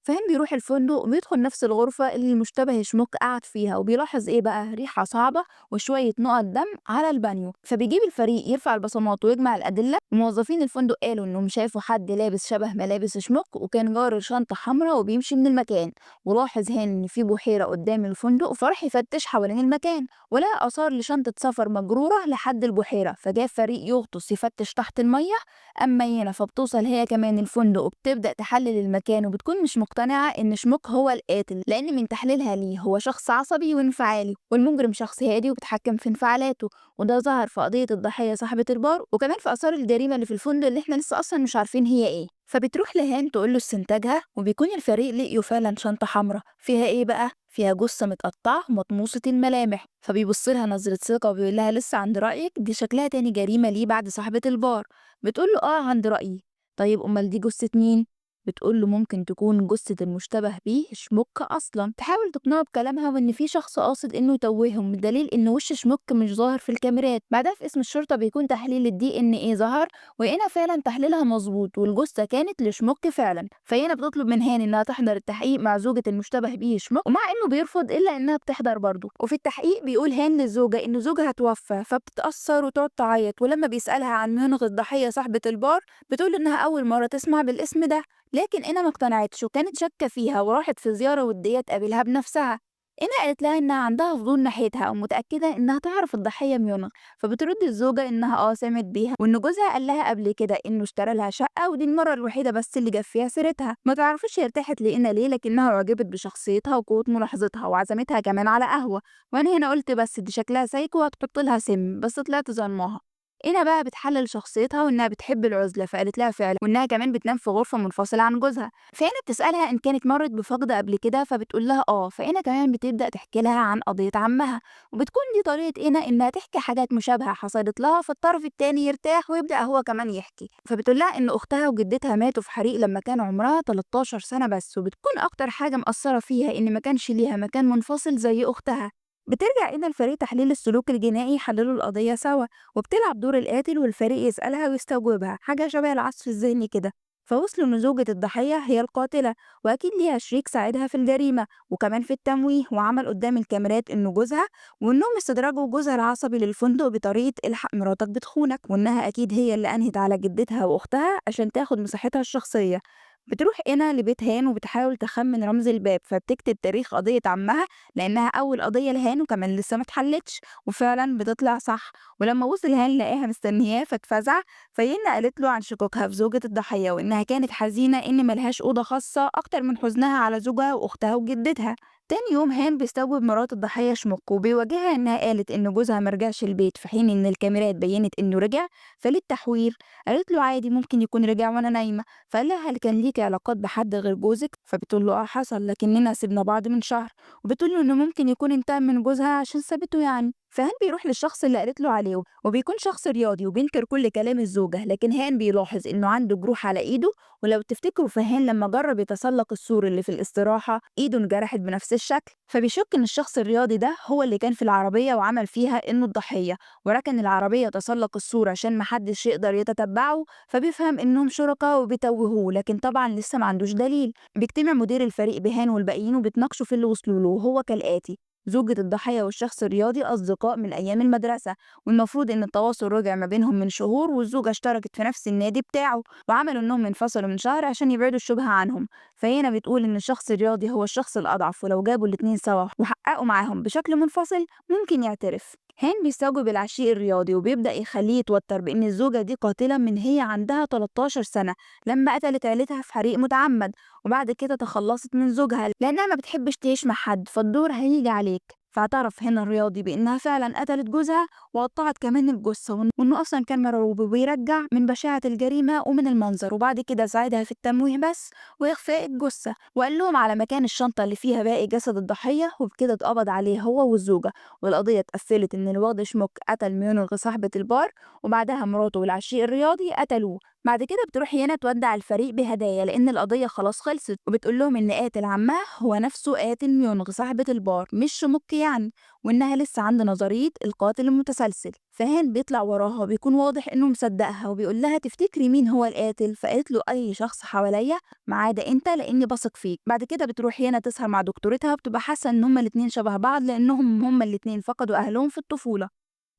فهم بيروح الفندق وبيدخل نفس الغرفة اللي المشتبه شموك قعد فيها، وبيلاحظ ايه بقى؟ ريحة صعبة وشوية نقط دم على البانيو. فبيجيب الفريق يرفع البصمات ويجمع الأدلة. موظفين الفندق قالوا انهم شافوا حد لابس شبه ملابس شموك وكان جار شنطة حمراء وبيمشي من المكان. ولاحظ هان ان في بحيرة قدام الفندق، فراح يفتش حوالين المكان ولقى آثار لشنطة سفر مجرورة لحد البحيرة. فجاب فريق يغطس يفتش تحت المية. أما يانا فبتوصل هي كمان الفندق وبتبدأ تحلل المكان، وبتكون مش مقتنعة إن شموك هو القاتل، لأن من تحليلها ليه هو شخص عصبي وانفعالي، والمجرم شخص هادي وبيتحكم في انفعالاته. وده ظهر في قضية الضحية صاحبة البار، وكمان في آثار الجريمة اللي في الفندق اللي احنا لسه أصلا مش عارفين هي ايه. فبتروح لهان تقول له استنتاجها، وبيكون الفريق لقيوا فعلا شنطة حمراء فيها ايه بقى؟ فيها جثة متقطعة ومطموسة الملامح. فبيبص لها نظرة ثقة وبيقول لها لسه عند رأيك؟ دي شكلها تاني جريمة ليه بعد صاحبة البار. بتقول له عند رأيي. طيب أمال دي جثة مين؟ بتقول له ممكن تكون جثة المشتبه بيه شموك أصلا. تحاول تقنعه بكلامها وإن في شخص قاصد إنه يتوههم، بدليل إن وش شموك مش ظاهر في الكاميرات. بعدها في اسم الشرطة بيكون تحليل الدي إن إيه ظهر، وهنا فعلا تحليلها مظبوط والجثة كانت لشموك فعلا. فهنا بتطلب من هاني إنها تحضر التحقيق مع زوجة المشتبه بيه شموك، ومع إنه بيرفض إلا إنها بتحضر برضه. وفي التحقيق بيقول هان للزوجة إن زوجها توفى، فبتتأثر وتقعد تعيط. ولما بيسألها عن منغ الضحية صاحبة البار بتقول إنها أول مرة تسمع بالاسم ده، لكن إنا ما اقتنعتش وكانت شاكة فيها وراحت في زيارة ودية تقابلها بنفسها. إنا قالت لها إنها عندها فضول ناحيتها ومتأكدة إنها تعرف الضحية ميونغ. فبترد الزوجة إنها سمعت بيها، وإن جوزها قال لها قبل كده إنه اشترى لها شقة ودي المرة الوحيدة بس اللي جاب فيها سيرتها. ما تعرفش هي ارتاحت لإنا ليه، لكنها أعجبت بشخصيتها وقوة ملاحظتها وعزمتها كمان على قهوة. وأنا هنا قلت بس دي شكلها سايكو وهتحط لها سم، بس طلعت ظلماها. هنا بقى بتحلل شخصيتها وإنها بتحب العزلة، فقالت لها فعلا، وإنها كمان بتنام في غرفة منفصلة عن جوزها. فهنا بتسألها إن كانت مرت بفقد قبل كده، فبتقول لها فهنا كمان بتبدأ تحكي لها عن قضية عمها، وبتكون دي طريقة هنا إنها تحكي حاجات مشابهة حصلت لها فالطرف التاني يرتاح ويبدأ هو كمان يحكي. فبتقول لها إن أختها وجدتها ماتوا في حريق لما كان عمرها 13 سنة بس، وبتكون أكتر حاجة مأثرة فيها إن ما كانش ليها مكان منفصل زي أختها. بترجع هنا الفريق تحليل السلوك الجنائي يحللوا القضية سوا، وبتلعب دور القاتل والفريق يسألها ويستوجبها، حاجة شبه العصف الذهني كده. فوصلوا إن زوجة الضحية هي القاتلة، وأكيد ليها شريك ساعدها في الجريمة وكمان في التمويه، وعمل قدام الكاميرات إنه جوزها، وإنهم استدرجوا جوزها العصبي للفندق بطريقة الحق مراتك بتخونك، وإنها أكيد هي اللي أنهت على جدتها وأختها عشان تاخد مساحتها الشخصية. بتروح هنا لبيت هان وبتحاول تخمن رمز الباب، فبتكتب تاريخ قضية عمها لأنها أول قضية لهان وكمان لسه ما اتحلتش، وفعلا بتطلع صح. ولما وصل هان لقاها مستنياه فاتفزع. فينا قالت له عن شكوكها في زوجة الضحية وإنها كانت حزينة إن ملهاش أوضة خاصة أكتر من حزنها على زوجها وأختها وجدتها. تاني يوم هان بيستوعب مرات الضحية شموك وبيواجهها إنها قالت إن جوزها مرجعش البيت في حين إن الكاميرات بينت إنه رجع. فللتحوير قالت له عادي ممكن يكون رجع وأنا نايمة. فقال لها هل كان ليكي علاقات بحد غير جوزك؟ فبتقول له حصل، لكننا سيبنا بعض من شهر. وبتقول له إنه ممكن يكون انتقم من جوزها عشان سابته يعني. فهان بيروح للشخص اللي قالت له عليه، وبيكون شخص رياضي وبينكر كل كلام الزوجة، لكن هان بيلاحظ إنه عنده جروح على إيده. ولو تفتكروا فهان لما جرب يتسلق السور اللي في الاستراحة إيده انجرحت بنفس الشكل. فبيشك إن الشخص الرياضي ده هو اللي كان في العربية وعمل فيها إنه الضحية، وركن العربية تسلق السور عشان محدش يقدر يتتبعه. فبيفهم إنهم شركاء وبيتوهوه، لكن طبعا لسه ما عندوش دليل. بيجتمع مدير الفريق بهان والباقيين وبيتناقشوا في اللي وصلوا له، وهو كالآتي: زوجة الضحية والشخص الرياضي أصدقاء من أيام المدرسة، والمفروض إن التواصل رجع ما بينهم من شهور، والزوجة اشتركت في نفس النادي بتاعه، وعملوا إنهم انفصلوا من شهر عشان يبعدوا الشبهة عنهم. فهنا بتقول إن الشخص الرياضي هو الشخص الأضعف، ولو جابوا الاتنين سوا وحققوا معاهم بشكل منفصل ممكن يعترف. هان بيستوجب العشيق الرياضي وبيبدأ يخليه يتوتر بإن الزوجة دي قاتلة من هي عندها 13 سنة لما قتلت عيلتها في حريق متعمد، وبعد كده تخلصت من زوجها لأنها ما بتحبش تعيش مع حد فالدور هيجي عليك. فاعترف هنا الرياضي بإنها فعلا قتلت جوزها وقطعت كمان الجثة، وإنه أصلا كان مرعوب وبيرجع من بشاعة الجريمة ومن المنظر، وبعد كده ساعدها في التمويه بس وإخفاء الجثة، وقال لهم على مكان الشنطة اللي فيها باقي جسد الضحية، وبكده اتقبض عليه هو والزوجة. والقضية اتقفلت إن الواد شموك قتل ميونغ صاحبة البار، وبعدها مراته والعشيق الرياضي قتلوه. بعد كده بتروح يانا تودع الفريق بهدايا لأن القضية خلاص خلصت، وبتقول لهم إن قاتل عمها هو نفسه قاتل ميونغ صاحبة البار مش شموك يعني، وإنها لسه عند نظرية القاتل المتسلسل. فهان بيطلع وراها وبيكون واضح إنه مصدقها وبيقول لها تفتكري مين هو القاتل؟ فقالت له أي شخص حواليا ما عدا أنت لأني بثق فيك. بعد كده بتروح يانا تسهر مع دكتورتها وبتبقى حاسة إن هما الاتنين شبه بعض لأنهم هما الاتنين فقدوا أهلهم في الطفولة،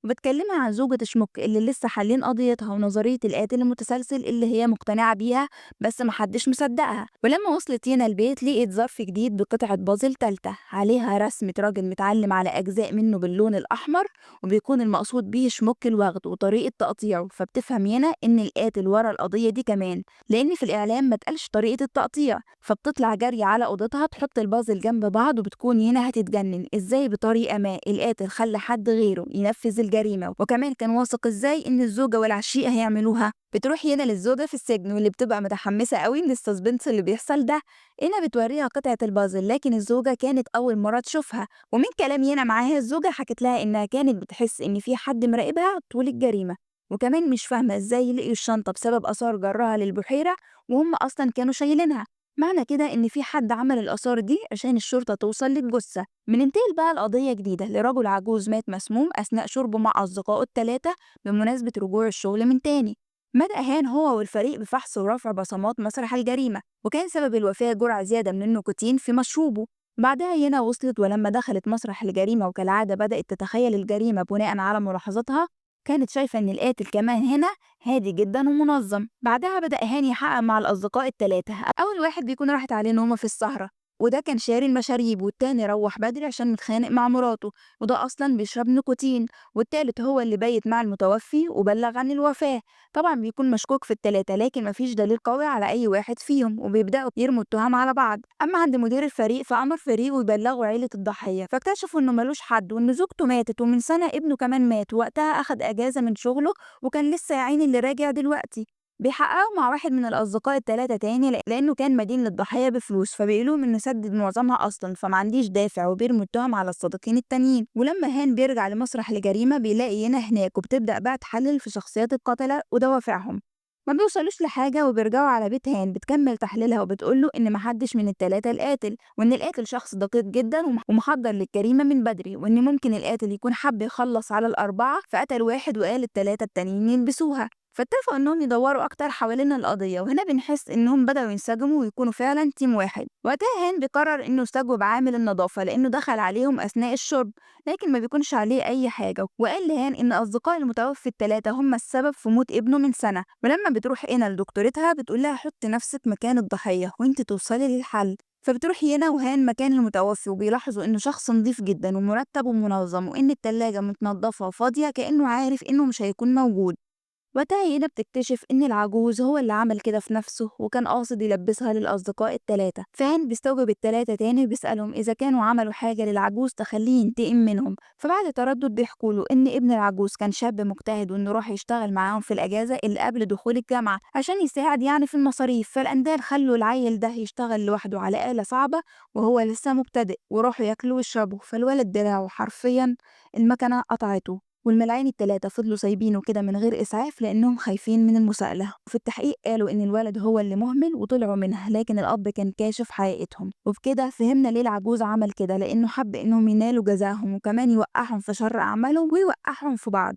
وبتكلمها عن زوجة شموك اللي لسه حالين قضيتها ونظرية القاتل المتسلسل اللي هي مقتنعة بيها بس محدش مصدقها. ولما وصلت يانا البيت لقيت ظرف جديد بقطعة بازل تالتة عليها رسمة راجل متعلم على أجزاء منه باللون الأحمر، وبيكون المقصود بيه شموك الوغد وطريقة تقطيعه. فبتفهم يانا إن القاتل ورا القضية دي كمان لأن في الإعلام ما تقالش طريقة التقطيع. فبتطلع جري على أوضتها تحط البازل جنب بعض وبتكون يانا هتتجنن إزاي بطريقة ما القاتل خلى حد غيره ينفذ الجريمة، وكمان كان واثق إزاي إن الزوجة والعشيقة هيعملوها. بتروح يانا للزوجة في السجن واللي بتبقى متحمسة قوي من السسبنس اللي بيحصل ده. هنا بتوريها قطعة البازل لكن الزوجة كانت أول مرة تشوفها، ومن كلام يانا معاها الزوجة حكت لها إنها كانت بتحس إن في حد مراقبها طول الجريمة، وكمان مش فاهمة إزاي لقيوا الشنطة بسبب آثار جرها للبحيرة وهم أصلا كانوا شايلينها. معنى كده إن في حد عمل الآثار دي عشان الشرطة توصل للجثة. بننتقل بقى لقضية جديدة لرجل عجوز مات مسموم أثناء شربه مع أصدقائه التلاتة بمناسبة رجوع الشغل من تاني. بدأ هان هو والفريق بفحص ورفع بصمات مسرح الجريمة، وكان سبب الوفاة جرعة زيادة من النيكوتين في مشروبه. بعدها ينا وصلت ولما دخلت مسرح الجريمة وكالعادة بدأت تتخيل الجريمة بناء على ملاحظاتها، كانت شايفة إن القاتل كمان هنا هادي جدا ومنظم. بعدها بدأ هاني يحقق مع الأصدقاء التلاتة، أول واحد بيكون راحت عليه نومه في السهرة وده كان شاري المشاريب، والتاني روح بدري عشان متخانق مع مراته وده أصلا بيشرب نيكوتين، والتالت هو اللي بيت مع المتوفي وبلغ عن الوفاة. طبعا بيكون مشكوك في التلاتة لكن مفيش دليل قوي على أي واحد فيهم وبيبدأوا يرموا التهم على بعض. أما عند مدير الفريق فأمر فريقه يبلغوا عيلة الضحية، فاكتشفوا إنه ملوش حد وإن زوجته ماتت ومن سنة ابنه كمان مات، وقتها أخد أجازة من شغله وكان لسه يا عيني اللي راجع دلوقتي. بيحققوا مع واحد من الأصدقاء التلاتة تاني لأنه كان مدين للضحية بفلوس فبيقولوا إنه سدد معظمها أصلا فما عنديش دافع، وبيرموا التهم على الصديقين التانيين. ولما هان بيرجع لمسرح الجريمة بيلاقي ينا هناك وبتبدأ بقى تحلل في شخصيات القتلة ودوافعهم. ما بيوصلوش لحاجة وبيرجعوا على بيت هان بتكمل تحليلها وبتقوله إن محدش من التلاتة القاتل، وإن القاتل شخص دقيق جدا ومحضر للجريمة من بدري، وإن ممكن القاتل يكون حب يخلص على الأربعة فقتل واحد وقال التلاتة التانيين يلبسوها. فاتفقوا انهم يدوروا اكتر حوالين القضيه، وهنا بنحس انهم بداوا ينسجموا ويكونوا فعلا تيم واحد. وقتها هان بيقرر انه يستجوب عامل النظافه لانه دخل عليهم اثناء الشرب لكن ما بيكونش عليه اي حاجه، وقال لهان ان اصدقاء المتوفي الثلاثه هم السبب في موت ابنه من سنه. ولما بتروح اينا لدكتورتها بتقول لها حطي نفسك مكان الضحيه وانت توصلي للحل. فبتروح ينا وهان مكان المتوفي وبيلاحظوا انه شخص نظيف جدا ومرتب ومنظم، وان التلاجة متنضفة وفاضية كأنه عارف انه مش هيكون موجود. وقتها هنا بتكتشف إن العجوز هو اللي عمل كده في نفسه وكان قاصد يلبسها للأصدقاء التلاتة. فان بيستوجب التلاتة تاني وبيسألهم إذا كانوا عملوا حاجة للعجوز تخليه ينتقم منهم، فبعد تردد بيحكوله إن ابن العجوز كان شاب مجتهد وإنه راح يشتغل معاهم في الأجازة اللي قبل دخول الجامعة عشان يساعد يعني في المصاريف، فالأندال خلوا العيل ده يشتغل لوحده على آلة صعبة وهو لسه مبتدئ، وراحوا ياكلوا ويشربوا فالولد دراعه حرفيا المكنة قطعته، والملاعين التلاتة فضلوا سايبينه كده من غير إسعاف لأنهم خايفين من المساءلة. وفي التحقيق قالوا إن الولد هو اللي مهمل وطلعوا منها لكن الأب كان كاشف حقيقتهم، وبكده فهمنا ليه العجوز عمل كده لأنه حب إنهم ينالوا جزاهم وكمان يوقعهم في شر أعمالهم ويوقعهم في بعض.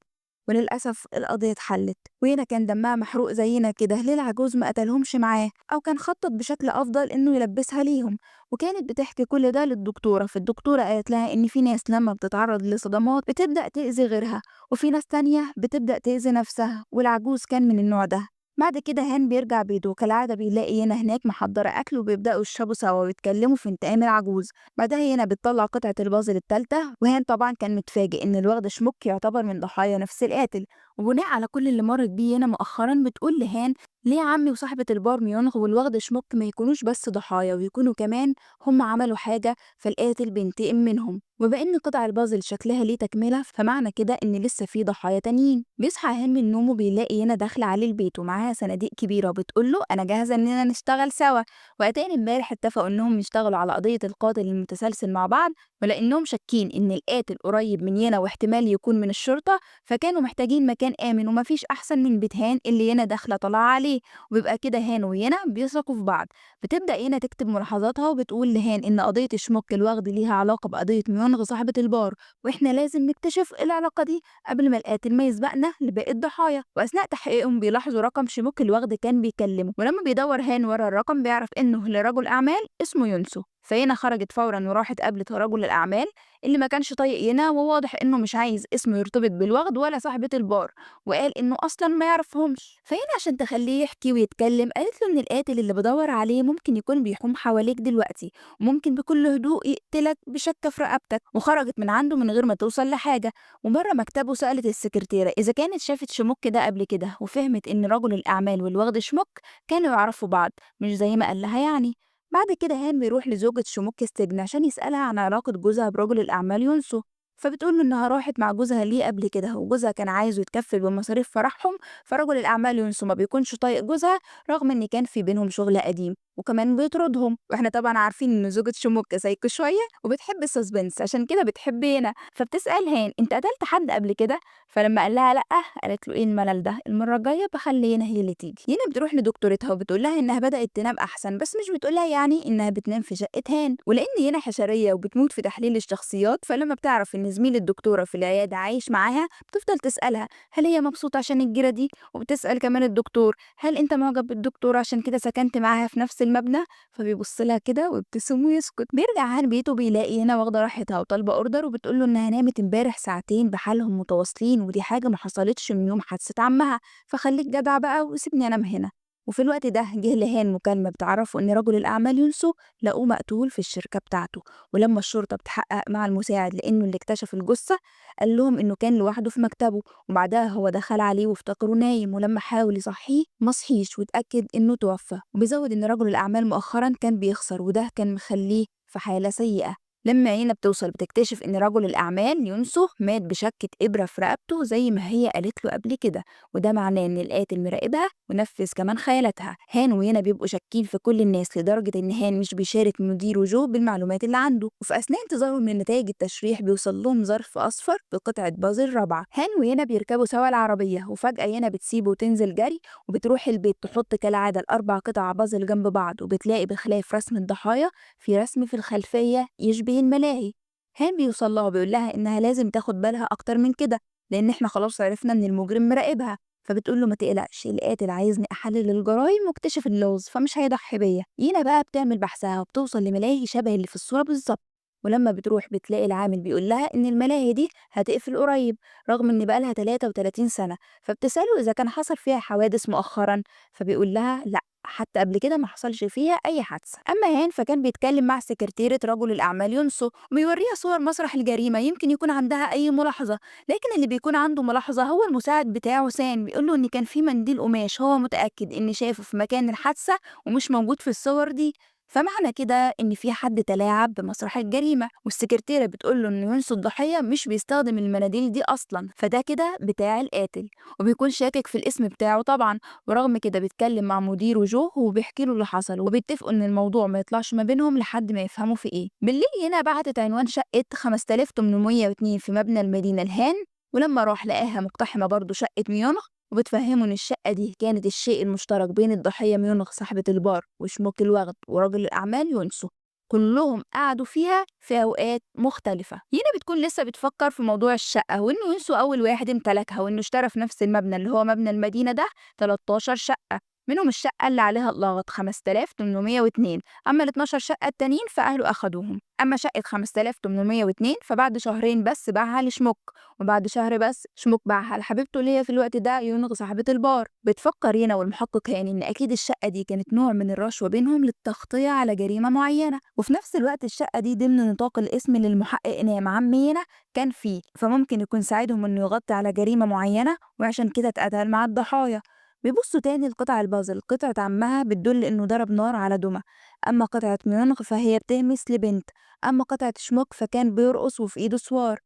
وللأسف القضية اتحلت وهنا كان دمها محروق زينا كده، ليه العجوز ما قتلهمش معاه أو كان خطط بشكل أفضل إنه يلبسها ليهم. وكانت بتحكي كل ده للدكتورة، فالدكتورة قالت لها إن في ناس لما بتتعرض لصدمات بتبدأ تأذي غيرها وفي ناس تانية بتبدأ تأذي نفسها، والعجوز كان من النوع ده. بعد كده هان بيرجع بيته وكالعادة بيلاقي يانا هناك محضرة أكل وبيبدأوا يشربوا سوا ويتكلموا في انتقام العجوز. بعدها يانا بتطلع قطعة البازل التالتة وهان طبعا كان متفاجئ إن الوغد شموك يعتبر من ضحايا نفس القاتل. وبناء على كل اللي مرت بيه يانا مؤخرا بتقول لهان ليه عمي وصاحبة البار ميونغ والوغد شموك ما يكونوش بس ضحايا ويكونوا كمان هم عملوا حاجة فالقاتل بينتقم منهم. وبما إن قطع البازل شكلها ليه تكملة فمعنى كده إن لسه في ضحايا تانيين. بيصحى هان من نومه بيلاقي يانا داخلة عليه البيت ومعاها صناديق كبيرة وبتقول له أنا جاهزة إننا نشتغل سوا. وقتين امبارح اتفقوا إنهم يشتغلوا على قضية القاتل المتسلسل مع بعض، ولأنهم شاكين إن القاتل قريب من يانا واحتمال يكون من الشرطة فكانوا محتاجين مكان آمن ومفيش أحسن من بيت هان اللي يانا داخلة طالعة عليه. وبيبقى كده هان ويانا بيثقوا في بعض. بتبدأ يانا تكتب ملاحظاتها وبتقول لهان إن قضية شموك الوغد ليها علاقة بقضية ميونغ صاحبة البار، وإحنا لازم نكتشف العلاقة دي قبل ما القاتل ما يسبقنا لباقي الضحايا. واثناء تحقيقهم بيلاحظوا رقم شموك الوغد كان بيكلمه، ولما بيدور هان ورا الرقم بيعرف انه لرجل اعمال اسمه يونسو. فينا خرجت فورا وراحت قابلت رجل الاعمال اللي ما كانش طايق ينا وواضح انه مش عايز اسمه يرتبط بالوغد ولا صاحبة البار، وقال انه اصلا ما يعرفهمش. فينا عشان تخليه يحكي ويتكلم قالت له ان القاتل اللي بدور عليه ممكن يكون بيحوم حواليك دلوقتي وممكن بكل هدوء يقتلك بشكة في رقبتك. وخرجت من عنده من غير ما توصل لحاجة. وبره مكتبه سألت السكرتيرة إذا كانت شافت شموك ده قبل كده وفهمت إن رجل الأعمال والوغد شموك كانوا يعرفوا بعض مش زي ما قال لها يعني. بعد كده هان بيروح لزوجة شموك السجن عشان يسألها عن علاقة جوزها برجل الأعمال يونسو. فبتقول له إنها راحت مع جوزها ليه قبل كده وجوزها كان عايزه يتكفل بمصاريف فرحهم، فرجل الأعمال يونسو ما بيكونش طايق جوزها رغم إن كان في بينهم شغل قديم وكمان بيطردهم. واحنا طبعا عارفين ان زوجة شموك سايكو شوية وبتحب السسبنس عشان كده بتحبينا. فبتسأل هان انت قتلت حد قبل كده؟ فلما قال لها لا قالت له ايه الملل ده، المرة الجاية بخلي ينا هي اللي تيجي. ينا بتروح لدكتورتها وبتقول لها انها بدأت تنام احسن بس مش بتقول لها يعني انها بتنام في شقة هان، ولان ينا حشرية وبتموت في تحليل الشخصيات فلما بتعرف ان زميل الدكتورة في العيادة عايش معاها بتفضل تسألها هل هي مبسوطة عشان الجيرة دي، وبتسأل كمان الدكتور هل انت معجب بالدكتورة عشان كده سكنت معاها في نفس المبنى؟ فبيبص لها كده ويبتسم ويسكت. بيرجع هان بيته بيلاقي هنا واخده راحتها وطالبه اوردر وبتقول له انها نامت امبارح ساعتين بحالهم متواصلين ودي حاجه ما حصلتش من يوم حادثه عمها، فخليك جدع بقى وسيبني انام هنا. وفي الوقت ده جه لهان مكالمة بتعرفه إن رجل الأعمال يونسو لقوه مقتول في الشركة بتاعته. ولما الشرطة بتحقق مع المساعد لأنه اللي اكتشف الجثة قال لهم إنه كان لوحده في مكتبه، وبعدها هو دخل عليه وافتكره نايم ولما حاول يصحيه مصحيش واتأكد إنه توفى. وبيزود إن رجل الأعمال مؤخرا كان بيخسر وده كان مخليه في حالة سيئة. لما عينا بتوصل بتكتشف إن رجل الأعمال يونسو مات بشكة إبرة في رقبته زي ما هي قالت له قبل كده، وده معناه إن القاتل مراقبها ونفذ كمان خيالاتها. هان وينا بيبقوا شاكين في كل الناس لدرجة إن هان مش بيشارك مديره جو بالمعلومات اللي عنده. وفي أثناء انتظارهم من نتائج التشريح بيوصل لهم ظرف أصفر بقطعة بازل رابعة. هان وينا بيركبوا سوا العربية وفجأة ينا بتسيبه وتنزل جري وبتروح البيت تحط كالعادة الأربع قطع بازل جنب بعض وبتلاقي بخلاف رسم الضحايا في رسم في الخلفية يشبه الملاهي. هان بيوصل لها وبيقول لها إنها لازم تاخد بالها أكتر من كده لأن إحنا خلاص عرفنا إن المجرم مراقبها. فبتقول له ما تقلقش القاتل عايزني أحلل الجرايم واكتشف اللغز فمش هيضحي بيا. ينا بقى بتعمل بحثها وبتوصل لملاهي شبه اللي في الصورة بالظبط. ولما بتروح بتلاقي العامل بيقول لها إن الملاهي دي هتقفل قريب رغم إن بقالها 33 سنة. فبتسأله إذا كان حصل فيها حوادث مؤخرا فبيقول لها لا حتى قبل كده ما حصلش فيها أي حادثة. أما هان فكان بيتكلم مع سكرتيرة رجل الأعمال يونسو وبيوريها صور مسرح الجريمة يمكن يكون عندها أي ملاحظة، لكن اللي بيكون عنده ملاحظة هو المساعد بتاعه سان بيقول له إن كان في منديل قماش هو متأكد إن شافه في مكان الحادثة ومش موجود في الصور دي. فمعنى كده إن في حد تلاعب بمسرح الجريمة، والسكرتيرة بتقول له إن يونس الضحية مش بيستخدم المناديل دي أصلا فده كده بتاع القاتل، وبيكون شاكك في الاسم بتاعه طبعا. ورغم كده بيتكلم مع مديره جو وبيحكي له اللي حصل وبيتفقوا إن الموضوع ما يطلعش ما بينهم لحد ما يفهموا في إيه. بالليل هنا بعتت عنوان شقة 5802 في مبنى المدينة الهان، ولما راح لقاها مقتحمة برضه شقة ميونغ وبتفهمه إن الشقة دي كانت الشيء المشترك بين الضحية ميونغ صاحبة البار وشموك الوغد ورجل الأعمال يونسو. كلهم قعدوا فيها في أوقات مختلفة. ينا بتكون لسه بتفكر في موضوع الشقة وإنه يونسو أول واحد امتلكها وإنه اشترى في نفس المبنى اللي هو مبنى المدينة ده 13 شقة. منهم الشقة اللي عليها اللغط 5802، أما ال 12 شقة التانيين فأهله أخدوهم. أما شقة 5802 فبعد شهرين بس باعها لشموك، وبعد شهر بس شموك باعها لحبيبته اللي هي في الوقت ده يونغ صاحبة البار. بتفكر ينا والمحقق هاني إن أكيد الشقة دي كانت نوع من الرشوة بينهم للتغطية على جريمة معينة، وفي نفس الوقت الشقة دي ضمن نطاق الاسم اللي المحقق نام عم ينا كان فيه، فممكن يكون ساعدهم إنه يغطي على جريمة معينة وعشان كده اتقتل مع الضحايا. بيبصوا تاني لقطع البازل، قطعة عمها بتدل إنه ضرب نار على دمى، أما قطعة ميونغ فهي بتهمس لبنت، أما قطعة شموك فكان بيرقص وفي إيده سوار،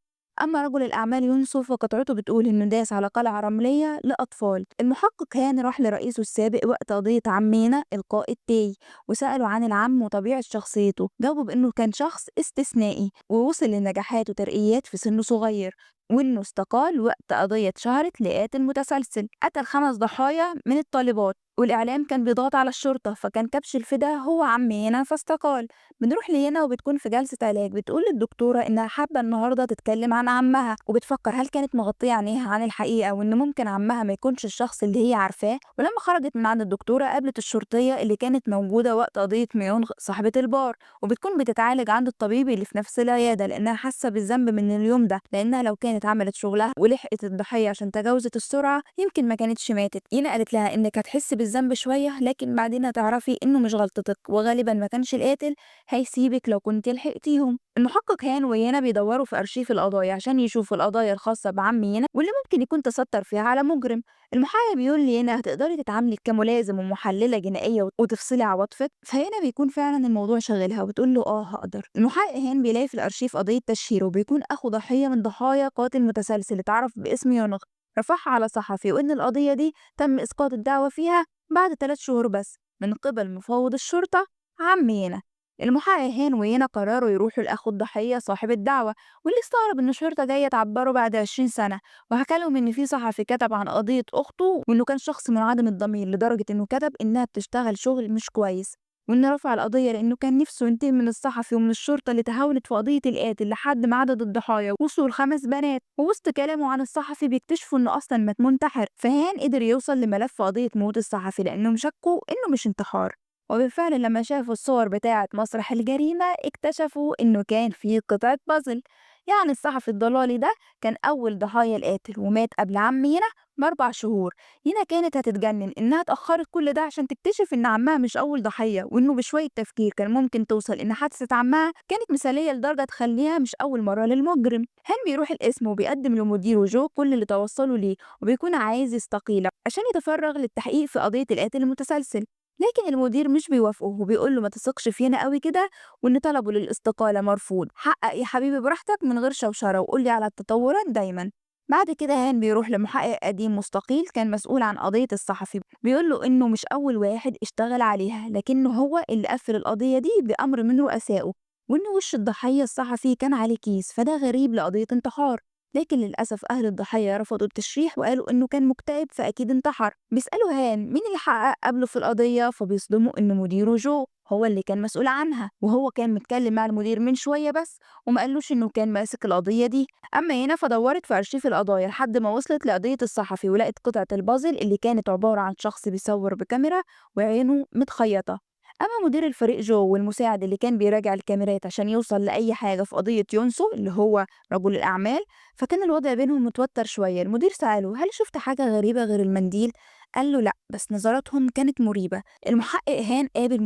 أما رجل الأعمال يونسو فقطعته بتقول إنه داس على قلعة رملية لأطفال. المحقق هان راح لرئيسه السابق وقت قضية عمينا القائد تاي وسأله عن العم وطبيعة شخصيته، جاوبه بإنه كان شخص استثنائي ووصل لنجاحات وترقيات في سن صغير، وإنه استقال وقت قضية اتشهرت لقاتل متسلسل قتل 5 ضحايا من الطالبات، والإعلام كان بيضغط على الشرطة فكان كبش الفدا هو عم ينا فاستقال. بنروح لينا وبتكون في جلسة علاج، بتقول للدكتورة إنها حابة النهاردة تتكلم عن عمها، وبتفكر هل كانت مغطية عينيها عن الحقيقة وإن ممكن عمها ما يكونش الشخص اللي هي عارفاه. ولما خرجت من عند الدكتورة قابلت الشرطية اللي كانت موجودة وقت قضية ميونغ صاحبة البار، وبتكون بتتعالج عند الطبيب اللي في نفس العيادة لأنها حاسة بالذنب من اليوم ده، لأنها لو كانت عملت شغلها ولحقت الضحية عشان تجاوزت السرعة يمكن ما كانتش ماتت. إينا قالت لها إنك هتحسي بالذنب شوية لكن بعدين هتعرفي إنه مش غلطتك وغالبا ما كانش القاتل هيسيبك لو كنت لحقتيهم. المحقق هان ويانا بيدوروا في أرشيف القضايا عشان يشوفوا القضايا الخاصة بعم يانا واللي ممكن يكون تستر فيها على مجرم. المحامي بيقول لي هنا هتقدري تتعاملي كملازم ومحللة جنائية وتفصلي عواطفك، فهنا بيكون فعلا الموضوع شاغلها وبتقول له اه هقدر. المحقق هان بيلاقي في الأرشيف قضية تشهير وبيكون أخو ضحية من ضحايا قاتل متسلسل اتعرف باسم يونغ، رفعها على صحفي وإن القضية دي تم إسقاط الدعوة فيها بعد 3 شهور بس من قبل مفوض الشرطة عم يانا. المحقق هان ويانا قرروا يروحوا لأخو الضحية صاحب الدعوة، واللي استغرب إن الشرطة جاية تعبره بعد 20 سنة، وحكى لهم إن في صحفي كتب عن قضية أخته وإنه كان شخص منعدم الضمير لدرجة إنه كتب إنها بتشتغل شغل مش كويس، وإن رفع القضية لأنه كان نفسه ينتقم من الصحفي ومن الشرطة اللي تهاونت في قضية القاتل لحد ما عدد الضحايا وصلوا ل5 بنات. ووسط كلامه عن الصحفي بيكتشفوا إنه أصلا مات منتحر، فهان قدر يوصل لملف قضية موت الصحفي لأنهم شكوا إنه مش انتحار. وبالفعل لما شافوا الصور بتاعة مسرح الجريمة اكتشفوا إنه كان فيه قطعة بازل، يعني الصحفي الضلالي ده كان أول ضحايا القاتل ومات قبل عم ينا ب4 شهور. ينا كانت هتتجنن إنها اتأخرت كل ده عشان تكتشف إن عمها مش أول ضحية، وإنه بشوية تفكير كان ممكن توصل إن حادثة عمها كانت مثالية لدرجة تخليها مش أول مرة للمجرم. هان بيروح القسم وبيقدم لمديره جو كل اللي توصلوا ليه وبيكون عايز يستقيل عشان يتفرغ للتحقيق في قضية القاتل المتسلسل، لكن المدير مش بيوافقه وبيقول له ما تثقش فينا قوي كده وان طلبه للاستقالة مرفوض، حقق يا حبيبي براحتك من غير شوشرة وقول لي على التطورات دايما. بعد كده هان بيروح لمحقق قديم مستقيل كان مسؤول عن قضية الصحفي، بيقول له انه مش اول واحد اشتغل عليها لكنه هو اللي قفل القضية دي بأمر من رؤسائه، وان وش الضحية الصحفي كان عليه كيس فده غريب لقضية انتحار. لكن للأسف أهل الضحية رفضوا التشريح وقالوا إنه كان مكتئب فأكيد انتحر. بيسألوا هان مين اللي حقق قبله في القضية فبيصدموا إن مديره جو هو اللي كان مسؤول عنها، وهو كان متكلم مع المدير من شوية بس وما قالوش إنه كان ماسك القضية دي. أما هنا فدورت في أرشيف القضايا لحد ما وصلت لقضية الصحفي ولقت قطعة البازل اللي كانت عبارة عن شخص بيصور بكاميرا وعينه متخيطة. أما مدير الفريق جو والمساعد اللي كان بيراجع الكاميرات عشان يوصل لأي حاجة في قضية يونسو اللي هو رجل الأعمال، فكان الوضع بينهم متوتر شوية. المدير سأله هل شفت حاجة غريبة غير المنديل؟ قال له لأ بس نظراتهم كانت مريبة. المحقق هان قابل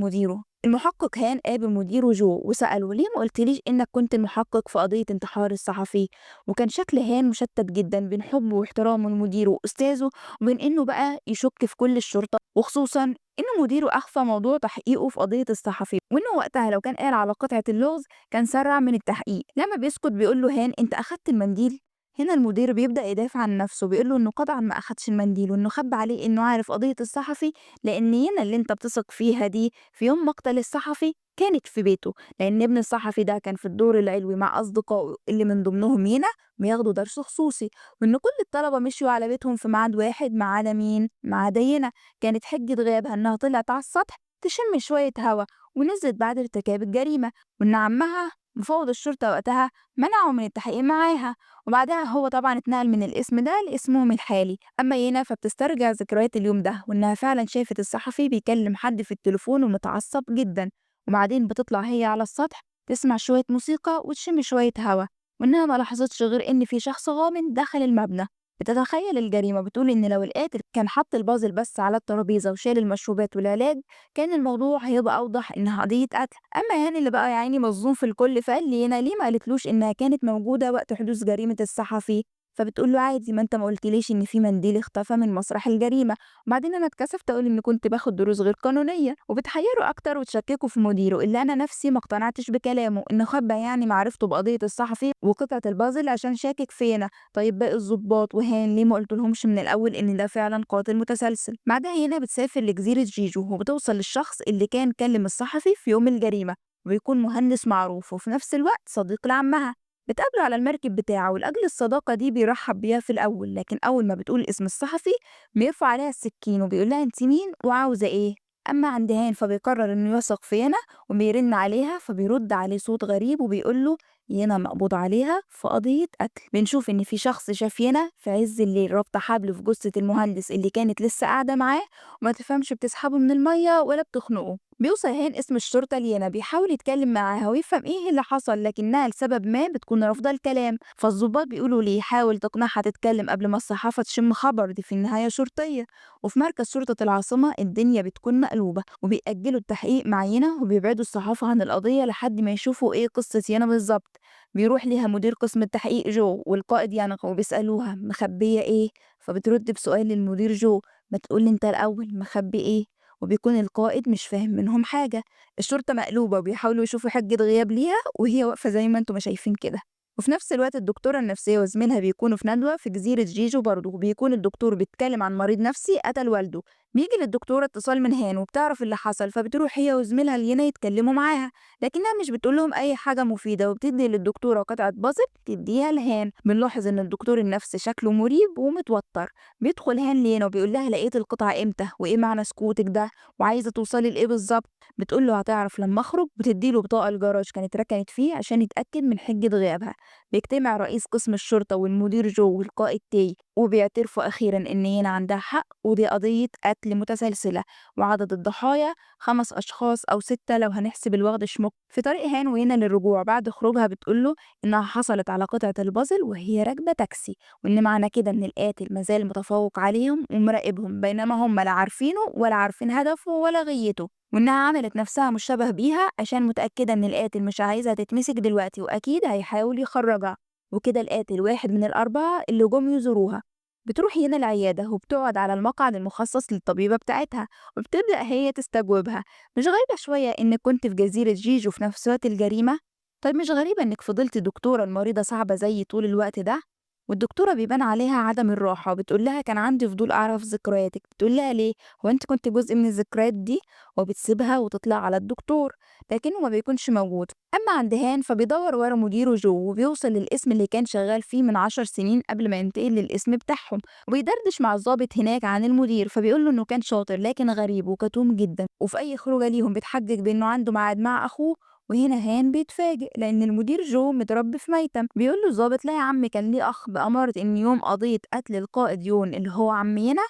مديره جو وسأله ليه ما قلتليش إنك كنت المحقق في قضية انتحار الصحفي؟ وكان شكل هان مشتت جدا بين حبه واحترامه لمديره وأستاذه وبين إنه بقى يشك في كل الشرطة، وخصوصا إن مديره أخفى موضوع تحقيقه في قضية الصحفي وإنه وقتها لو كان قال على قطعة اللغز كان سرع من التحقيق. لما بيسكت بيقول له هان أنت أخدت المنديل؟ هنا المدير بيبدأ يدافع عن نفسه بيقول له إنه قطعا ما أخدش المنديل وإنه خبى عليه إنه عارف قضية الصحفي، لأن ينا اللي أنت بتثق فيها دي في يوم مقتل الصحفي كانت في بيته، لأن ابن الصحفي ده كان في الدور العلوي مع أصدقائه اللي من ضمنهم ينا بياخدوا درس خصوصي، وإن كل الطلبة مشيوا على بيتهم في ميعاد واحد ما عدا مين؟ ما عدا ينا. كانت حجة غيابها إنها طلعت على السطح تشم شوية هوا ونزلت بعد ارتكاب الجريمة، وإن عمها مفوض الشرطة وقتها منعه من التحقيق معاها، وبعدها هو طبعا اتنقل من الاسم ده لاسمهم الحالي. أما يينا فبتسترجع ذكريات اليوم ده وإنها فعلا شافت الصحفي بيكلم حد في التليفون ومتعصب جدا. وبعدين بتطلع هي على السطح تسمع شوية موسيقى وتشم شوية هوا، وإنها ما لاحظتش غير إن في شخص غامض دخل المبنى. بتتخيل الجريمة، بتقول إن لو القاتل كان حط البازل بس على الترابيزة وشال المشروبات والعلاج كان الموضوع هيبقى أوضح إنها قضية قتل. أما هاني اللي بقى يا عيني مظلوم في الكل فقال لينا ليه ما قالتلوش إنها كانت موجودة وقت حدوث جريمة الصحفي. فبتقول له عادي، ما انت ما قلتليش ان في منديل اختفى من مسرح الجريمه. وبعدين انا اتكسفت اقول ان كنت باخد دروس غير قانونيه. وبتحيره اكتر وتشككه في مديره اللي انا نفسي ما اقتنعتش بكلامه انه خبى يعني معرفته بقضيه الصحفي وقطعه البازل عشان شاكك فينا. طيب باقي الضباط وهان ليه ما قلتلهمش من الاول ان ده فعلا قاتل متسلسل؟ بعدها هنا بتسافر لجزيره جيجو وبتوصل للشخص اللي كان كلم الصحفي في يوم الجريمه، وبيكون مهندس معروف وفي نفس الوقت صديق لعمها. بتقابله على المركب بتاعه، ولأجل الصداقة دي بيرحب بيها في الأول، لكن أول ما بتقول اسم الصحفي بيرفع عليها السكين وبيقول لها انت مين وعاوزة ايه. أما عند هان فبيقرر إنه يثق في يانا وبيرن عليها، فبيرد عليه صوت غريب وبيقول له يانا مقبوض عليها في قضية قتل. بنشوف إن في شخص شاف يانا في عز الليل رابطة حبل في جثة المهندس اللي كانت لسه قاعدة معاه، وما تفهمش بتسحبه من المية ولا بتخنقه. بيوصل هان اسم الشرطة لينا بيحاول يتكلم معاها ويفهم ايه اللي حصل، لكنها لسبب ما بتكون رافضة الكلام. فالضباط بيقولوا ليه يحاول تقنعها تتكلم قبل ما الصحافة تشم خبر، دي في النهاية شرطية. وفي مركز شرطة العاصمة الدنيا بتكون مقلوبة وبيأجلوا التحقيق مع يانا وبيبعدوا الصحافة عن القضية لحد ما يشوفوا ايه قصة يانا بالظبط. بيروح ليها مدير قسم التحقيق جو والقائد يانغ وبيسألوها مخبية ايه، فبترد بسؤال للمدير جو ما تقولي انت الأول مخبي ايه. وبيكون القائد مش فاهم منهم حاجة. الشرطة مقلوبة وبيحاولوا يشوفوا حجة غياب ليها وهي واقفة زي ما انتم ما شايفين كده. وفي نفس الوقت الدكتورة النفسية وزميلها بيكونوا في ندوة في جزيرة جيجو برضه، وبيكون الدكتور بيتكلم عن مريض نفسي قتل والده. بيجي للدكتورة اتصال من هان وبتعرف اللي حصل، فبتروح هي وزميلها لينا يتكلموا معاها، لكنها مش بتقول لهم أي حاجة مفيدة وبتدي للدكتورة قطعة بازل تديها لهان. بنلاحظ إن الدكتور النفسي شكله مريب ومتوتر. بيدخل هان لينا وبيقول لها لقيت القطعة إمتى وإيه معنى سكوتك ده وعايزة توصلي لإيه بالظبط. بتقول له هتعرف لما أخرج، بتديله بطاقة الجراج كانت ركنت فيه عشان يتأكد من حجة غيابها. بيجتمع رئيس قسم الشرطة والمدير جو والقائد تي وبيعترفوا أخيرا إن يانا عندها حق ودي قضية قتل متسلسلة، وعدد الضحايا 5 أشخاص أو 6 لو هنحسب الوغد شموك. في طريق هان ويانا للرجوع بعد خروجها بتقوله إنها حصلت على قطعة البازل وهي راكبة تاكسي، وإن معنى كده إن القاتل مازال متفوق عليهم ومراقبهم بينما هم لا عارفينه ولا عارفين هدفه ولا غيته، وإنها عملت نفسها مش شبه بيها عشان متأكدة إن القاتل مش عايزها تتمسك دلوقتي وأكيد هيحاول يخرجها. وكده القاتل واحد من الأربعة اللي جم يزوروها. بتروح هنا العيادة وبتقعد على المقعد المخصص للطبيبة بتاعتها وبتبدأ هي تستجوبها. مش غريبة شوية إنك كنت في جزيرة جيجو في نفس وقت الجريمة؟ طيب مش غريبة إنك فضلتي دكتورة المريضة صعبة زي طول الوقت ده؟ والدكتورة بيبان عليها عدم الراحة وبتقول لها كان عندي فضول أعرف ذكرياتك. بتقول لها ليه؟ هو أنت كنت جزء من الذكريات دي؟ وبتسيبها وتطلع على الدكتور لكنه ما بيكونش موجود. أما عند هان فبيدور ورا مديره جو وبيوصل للاسم اللي كان شغال فيه من 10 سنين قبل ما ينتقل للاسم بتاعهم، وبيدردش مع الضابط هناك عن المدير فبيقول له إنه كان شاطر لكن غريب وكتوم جدا، وفي أي خروجة ليهم بيتحجج بإنه عنده ميعاد مع أخوه. وهنا هان بيتفاجئ لأن المدير جو متربي في ميتم. بيقول له الضابط لا يا عم كان ليه أخ بأمارة إن يوم قضية قتل القائد يون اللي هو عمنا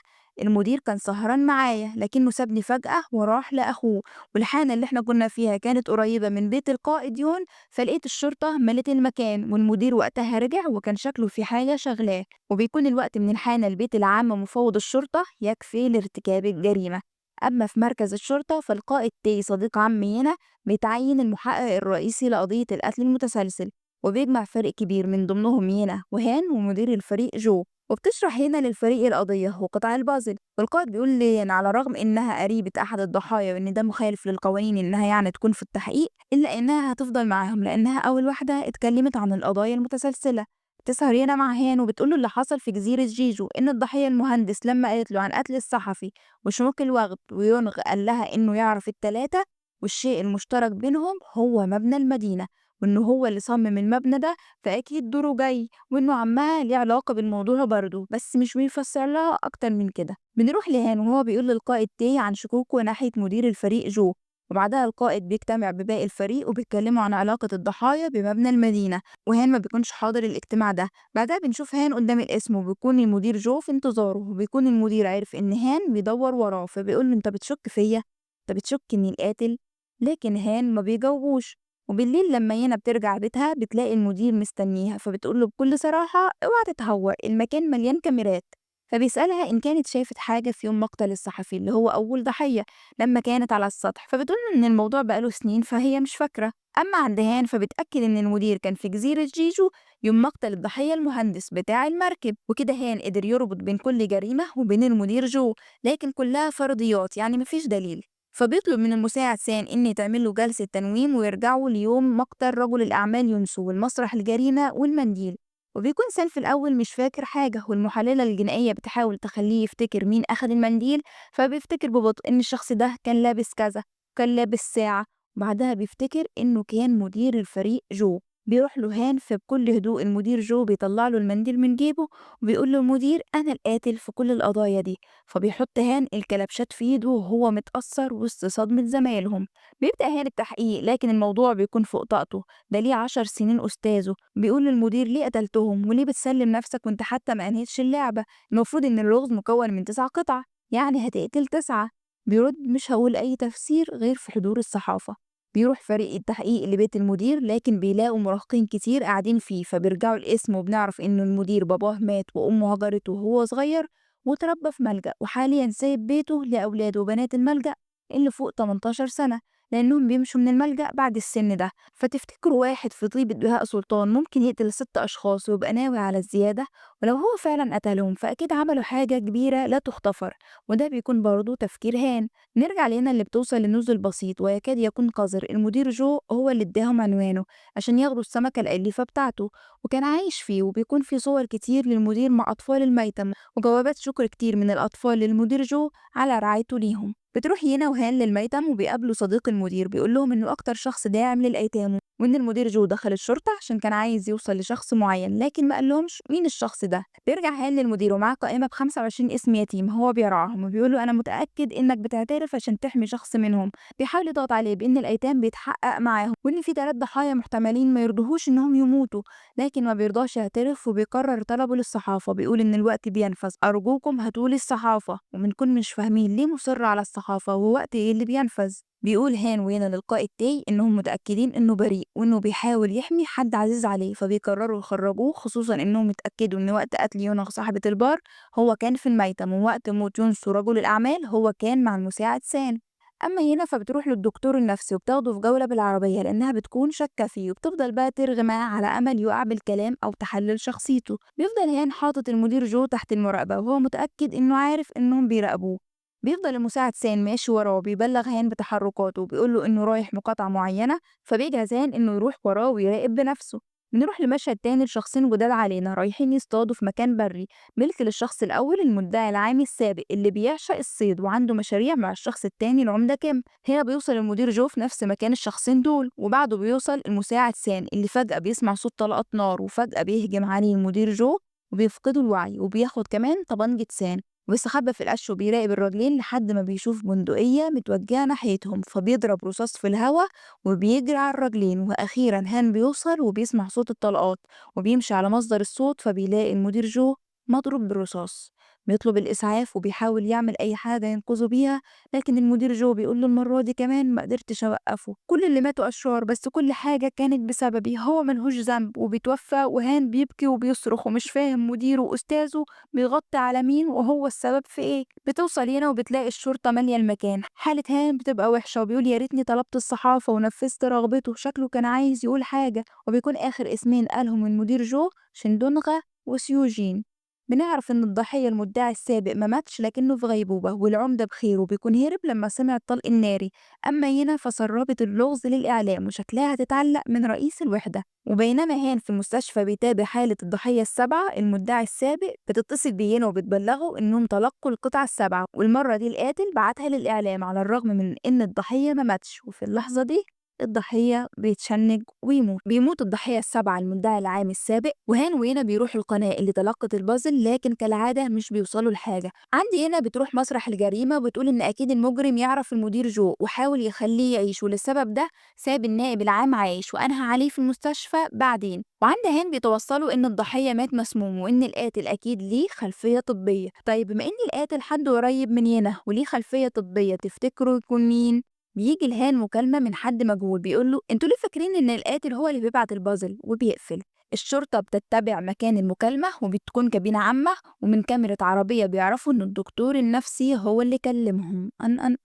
المدير كان سهران معايا لكنه سابني فجأة وراح لأخوه، والحانة اللي احنا كنا فيها كانت قريبة من بيت القائد يون، فلقيت الشرطة ملت المكان والمدير وقتها رجع وكان شكله في حاجة شغلاه. وبيكون الوقت من الحانة لبيت العام مفوض الشرطة يكفي لارتكاب الجريمة. أما في مركز الشرطة فالقائد تي صديق عمي بيتعين المحقق الرئيسي لقضية القتل المتسلسل، وبيجمع فريق كبير من ضمنهم يانا وهان ومدير الفريق جو، وبتشرح هنا للفريق القضية وقطع البازل. والقائد بيقول لي إن على الرغم إنها قريبة أحد الضحايا وإن ده مخالف للقوانين إنها يعني تكون في التحقيق، إلا إنها هتفضل معاهم لأنها أول واحدة اتكلمت عن القضايا المتسلسلة. بتسهر هنا مع هان وبتقوله اللي حصل في جزيرة جيجو إن الضحية المهندس لما قالت له عن قتل الصحفي وشموك الوغد ويونغ قال لها إنه يعرف التلاتة، والشيء المشترك بينهم هو مبنى المدينة، وإنه هو اللي صمم المبنى ده فأكيد دوره جاي، وإنه عمها ليه علاقة بالموضوع برضه بس مش بيفسر لها أكتر من كده. بنروح لهان وهو بيقول للقائد تي عن شكوكه ناحية مدير الفريق جو، وبعدها القائد بيجتمع بباقي الفريق وبيتكلموا عن علاقة الضحايا بمبنى المدينة، وهان ما بيكونش حاضر الاجتماع ده. بعدها بنشوف هان قدام القسم وبيكون المدير جو في انتظاره، وبيكون المدير عارف إن هان بيدور وراه فبيقول له: أنت بتشك فيا؟ أنت بتشك إني القاتل؟ لكن هان ما بيجاوبوش. وبالليل لما يانا بترجع بيتها بتلاقي المدير مستنيها فبتقول له بكل صراحة: اوعى تتهور، المكان مليان كاميرات. فبيسألها إن كانت شافت حاجة في يوم مقتل الصحفي اللي هو أول ضحية لما كانت على السطح، فبتقول له إن الموضوع بقاله سنين فهي مش فاكرة. أما عند هان فبتأكد إن المدير كان في جزيرة جيجو يوم مقتل الضحية المهندس بتاع المركب، وكده هان قدر يربط بين كل جريمة وبين المدير جو، لكن كلها فرضيات يعني مفيش دليل. فبيطلب من المساعد سان إن تعمل له جلسة تنويم ويرجعوا ليوم مقتل رجل الأعمال يونسو والمسرح الجريمة والمنديل. وبيكون سان في الأول مش فاكر حاجة، والمحللة الجنائية بتحاول تخليه يفتكر مين أخد المنديل، فبيفتكر ببطء إن الشخص ده كان لابس كذا، كان لابس ساعة. وبعدها بيفتكر إنه كان مدير الفريق جو. بيروح له هان فبكل هدوء المدير جو بيطلع له المنديل من جيبه وبيقول له: المدير أنا القاتل في كل القضايا دي. فبيحط هان الكلبشات في ايده وهو متأثر وسط صدمة زمايلهم. بيبدأ هان التحقيق لكن الموضوع بيكون فوق طاقته، ده ليه 10 سنين أستاذه. بيقول للمدير: ليه قتلتهم وليه بتسلم نفسك وانت حتى ما انهيتش اللعبة؟ المفروض ان اللغز مكون من 9 قطع، يعني هتقتل 9. بيرد: مش هقول اي تفسير غير في حضور الصحافة. بيروح فريق التحقيق لبيت المدير لكن بيلاقوا مراهقين كتير قاعدين فيه، فبيرجعوا الاسم وبنعرف ان المدير باباه مات وامه هجرته وهو صغير وتربى في ملجأ، وحاليا سايب بيته لأولاده وبنات الملجأ اللي فوق 18 سنة لأنهم بيمشوا من الملجأ بعد السن ده. فتفتكروا واحد في طيبة بهاء سلطان ممكن يقتل 6 أشخاص ويبقى ناوي على الزيادة؟ ولو هو فعلا قتلهم فأكيد عملوا حاجة كبيرة لا تغتفر، وده بيكون برضه تفكير هان. نرجع لنا اللي بتوصل لنزل بسيط ويكاد يكون قذر. المدير جو هو اللي اداهم عنوانه عشان ياخدوا السمكة الأليفة بتاعته، وكان عايش فيه. وبيكون في صور كتير للمدير مع أطفال الميتم وجوابات شكر كتير من الأطفال للمدير جو على رعايته ليهم. بتروح ينا وهان للميتم وبيقابلوا صديق المدير بيقول لهم إنه أكتر شخص داعم للأيتام، وإن المدير جو دخل الشرطة عشان كان عايز يوصل لشخص معين لكن ما قالهمش مين الشخص ده. بيرجع هان للمدير ومعاه قائمة ب25 اسم يتيم هو بيرعاهم، وبيقول له: أنا متأكد إنك بتعترف عشان تحمي شخص منهم. بيحاول يضغط عليه بإن الأيتام بيتحقق معاهم وإن في 3 ضحايا محتملين ما يرضوهوش إنهم يموتوا، لكن ما بيرضاش يعترف وبيقرر طلبه للصحافة. بيقول إن الوقت بينفذ، أرجوكم هاتولي الصحافة. وبنكون مش فاهمين ليه مصر على الصحافة ووقت إيه اللي بينفذ. بيقول هان وينا للقائد تاي إنهم متأكدين إنه بريء وإنه بيحاول يحمي حد عزيز عليه، فبيقرروا يخرجوه، خصوصا إنهم اتأكدوا إن وقت قتل يونا صاحبة البار هو كان في الميتم، ووقت موت يونسو رجل الأعمال هو كان مع المساعد سان. أما هنا فبتروح للدكتور النفسي وبتاخده في جولة بالعربية لأنها بتكون شاكة فيه، وبتفضل بقى ترغي معاه على أمل يقع بالكلام أو تحلل شخصيته. بيفضل هان حاطط المدير جو تحت المراقبة وهو متأكد إنه عارف إنهم بيراقبوه. بيفضل المساعد سان ماشي وراه وبيبلغ هان بتحركاته وبيقول له إنه رايح مقاطعة معينة، فبيجهز هان إنه يروح وراه ويراقب بنفسه. بنروح لمشهد تاني لشخصين جداد علينا رايحين يصطادوا في مكان بري ملك للشخص الأول المدعي العام السابق اللي بيعشق الصيد وعنده مشاريع مع الشخص التاني العمدة كيم. هنا بيوصل المدير جو في نفس مكان الشخصين دول، وبعده بيوصل المساعد سان اللي فجأة بيسمع صوت طلقات نار وفجأة بيهجم عليه المدير جو وبيفقدوا الوعي، وبياخد كمان طبنجة سان وبيستخبى في القش وبيراقب الراجلين لحد ما بيشوف بندقية متوجهة ناحيتهم فبيضرب رصاص في الهوا وبيجري على الراجلين. وأخيرا هان بيوصل وبيسمع صوت الطلقات وبيمشي على مصدر الصوت فبيلاقي المدير جو مضروب بالرصاص. بيطلب الإسعاف وبيحاول يعمل أي حاجة ينقذه بيها، لكن المدير جو بيقول له: المرة دي كمان ما قدرتش أوقفه، كل اللي ماتوا أشرار بس كل حاجة كانت بسببي، هو ملهوش ذنب. وبيتوفى وهان بيبكي وبيصرخ ومش فاهم مديره وأستاذه بيغطي على مين وهو السبب في إيه. بتوصل هنا وبتلاقي الشرطة مالية المكان، حالة هان بتبقى وحشة وبيقول: يا ريتني طلبت الصحافة ونفذت رغبته، شكله كان عايز يقول حاجة. وبيكون آخر اسمين قالهم المدير جو شندونغا وسيوجين. بنعرف إن الضحية المدعي السابق ما ماتش لكنه في غيبوبة، والعمدة بخير وبيكون هرب لما سمع الطلق الناري. أما هنا فسربت اللغز للإعلام وشكلها هتتعلق من رئيس الوحدة. وبينما هان في المستشفى بيتابع حالة الضحية السبعة، المدعي السابق بتتصل بينا وبتبلغه إنهم تلقوا القطعة السبعة، والمرة دي القاتل بعتها للإعلام على الرغم من إن الضحية ما ماتش. وفي اللحظة دي الضحية بيتشنج ويموت. بيموت الضحية السبعة المدعي العام السابق، وهان وهنا بيروح القناة اللي تلقت البازل لكن كالعادة مش بيوصلوا لحاجة. عندي هنا بتروح مسرح الجريمة وبتقول إن أكيد المجرم يعرف المدير جو وحاول يخليه يعيش، وللسبب ده ساب النائب العام عايش وأنهى عليه في المستشفى بعدين. وعند هان بيتوصلوا إن الضحية مات مسموم وإن القاتل أكيد ليه خلفية طبية. طيب بما إن القاتل حد قريب من هنا وليه خلفية طبية، تفتكروا يكون مين؟ بيجي لهان مكالمة من حد مجهول بيقول له انتوا ليه فاكرين ان القاتل هو اللي بيبعت البازل، وبيقفل. الشرطة بتتبع مكان المكالمة وبتكون كابينة عامة، ومن كاميرا عربية بيعرفوا ان الدكتور النفسي هو اللي كلمهم. ان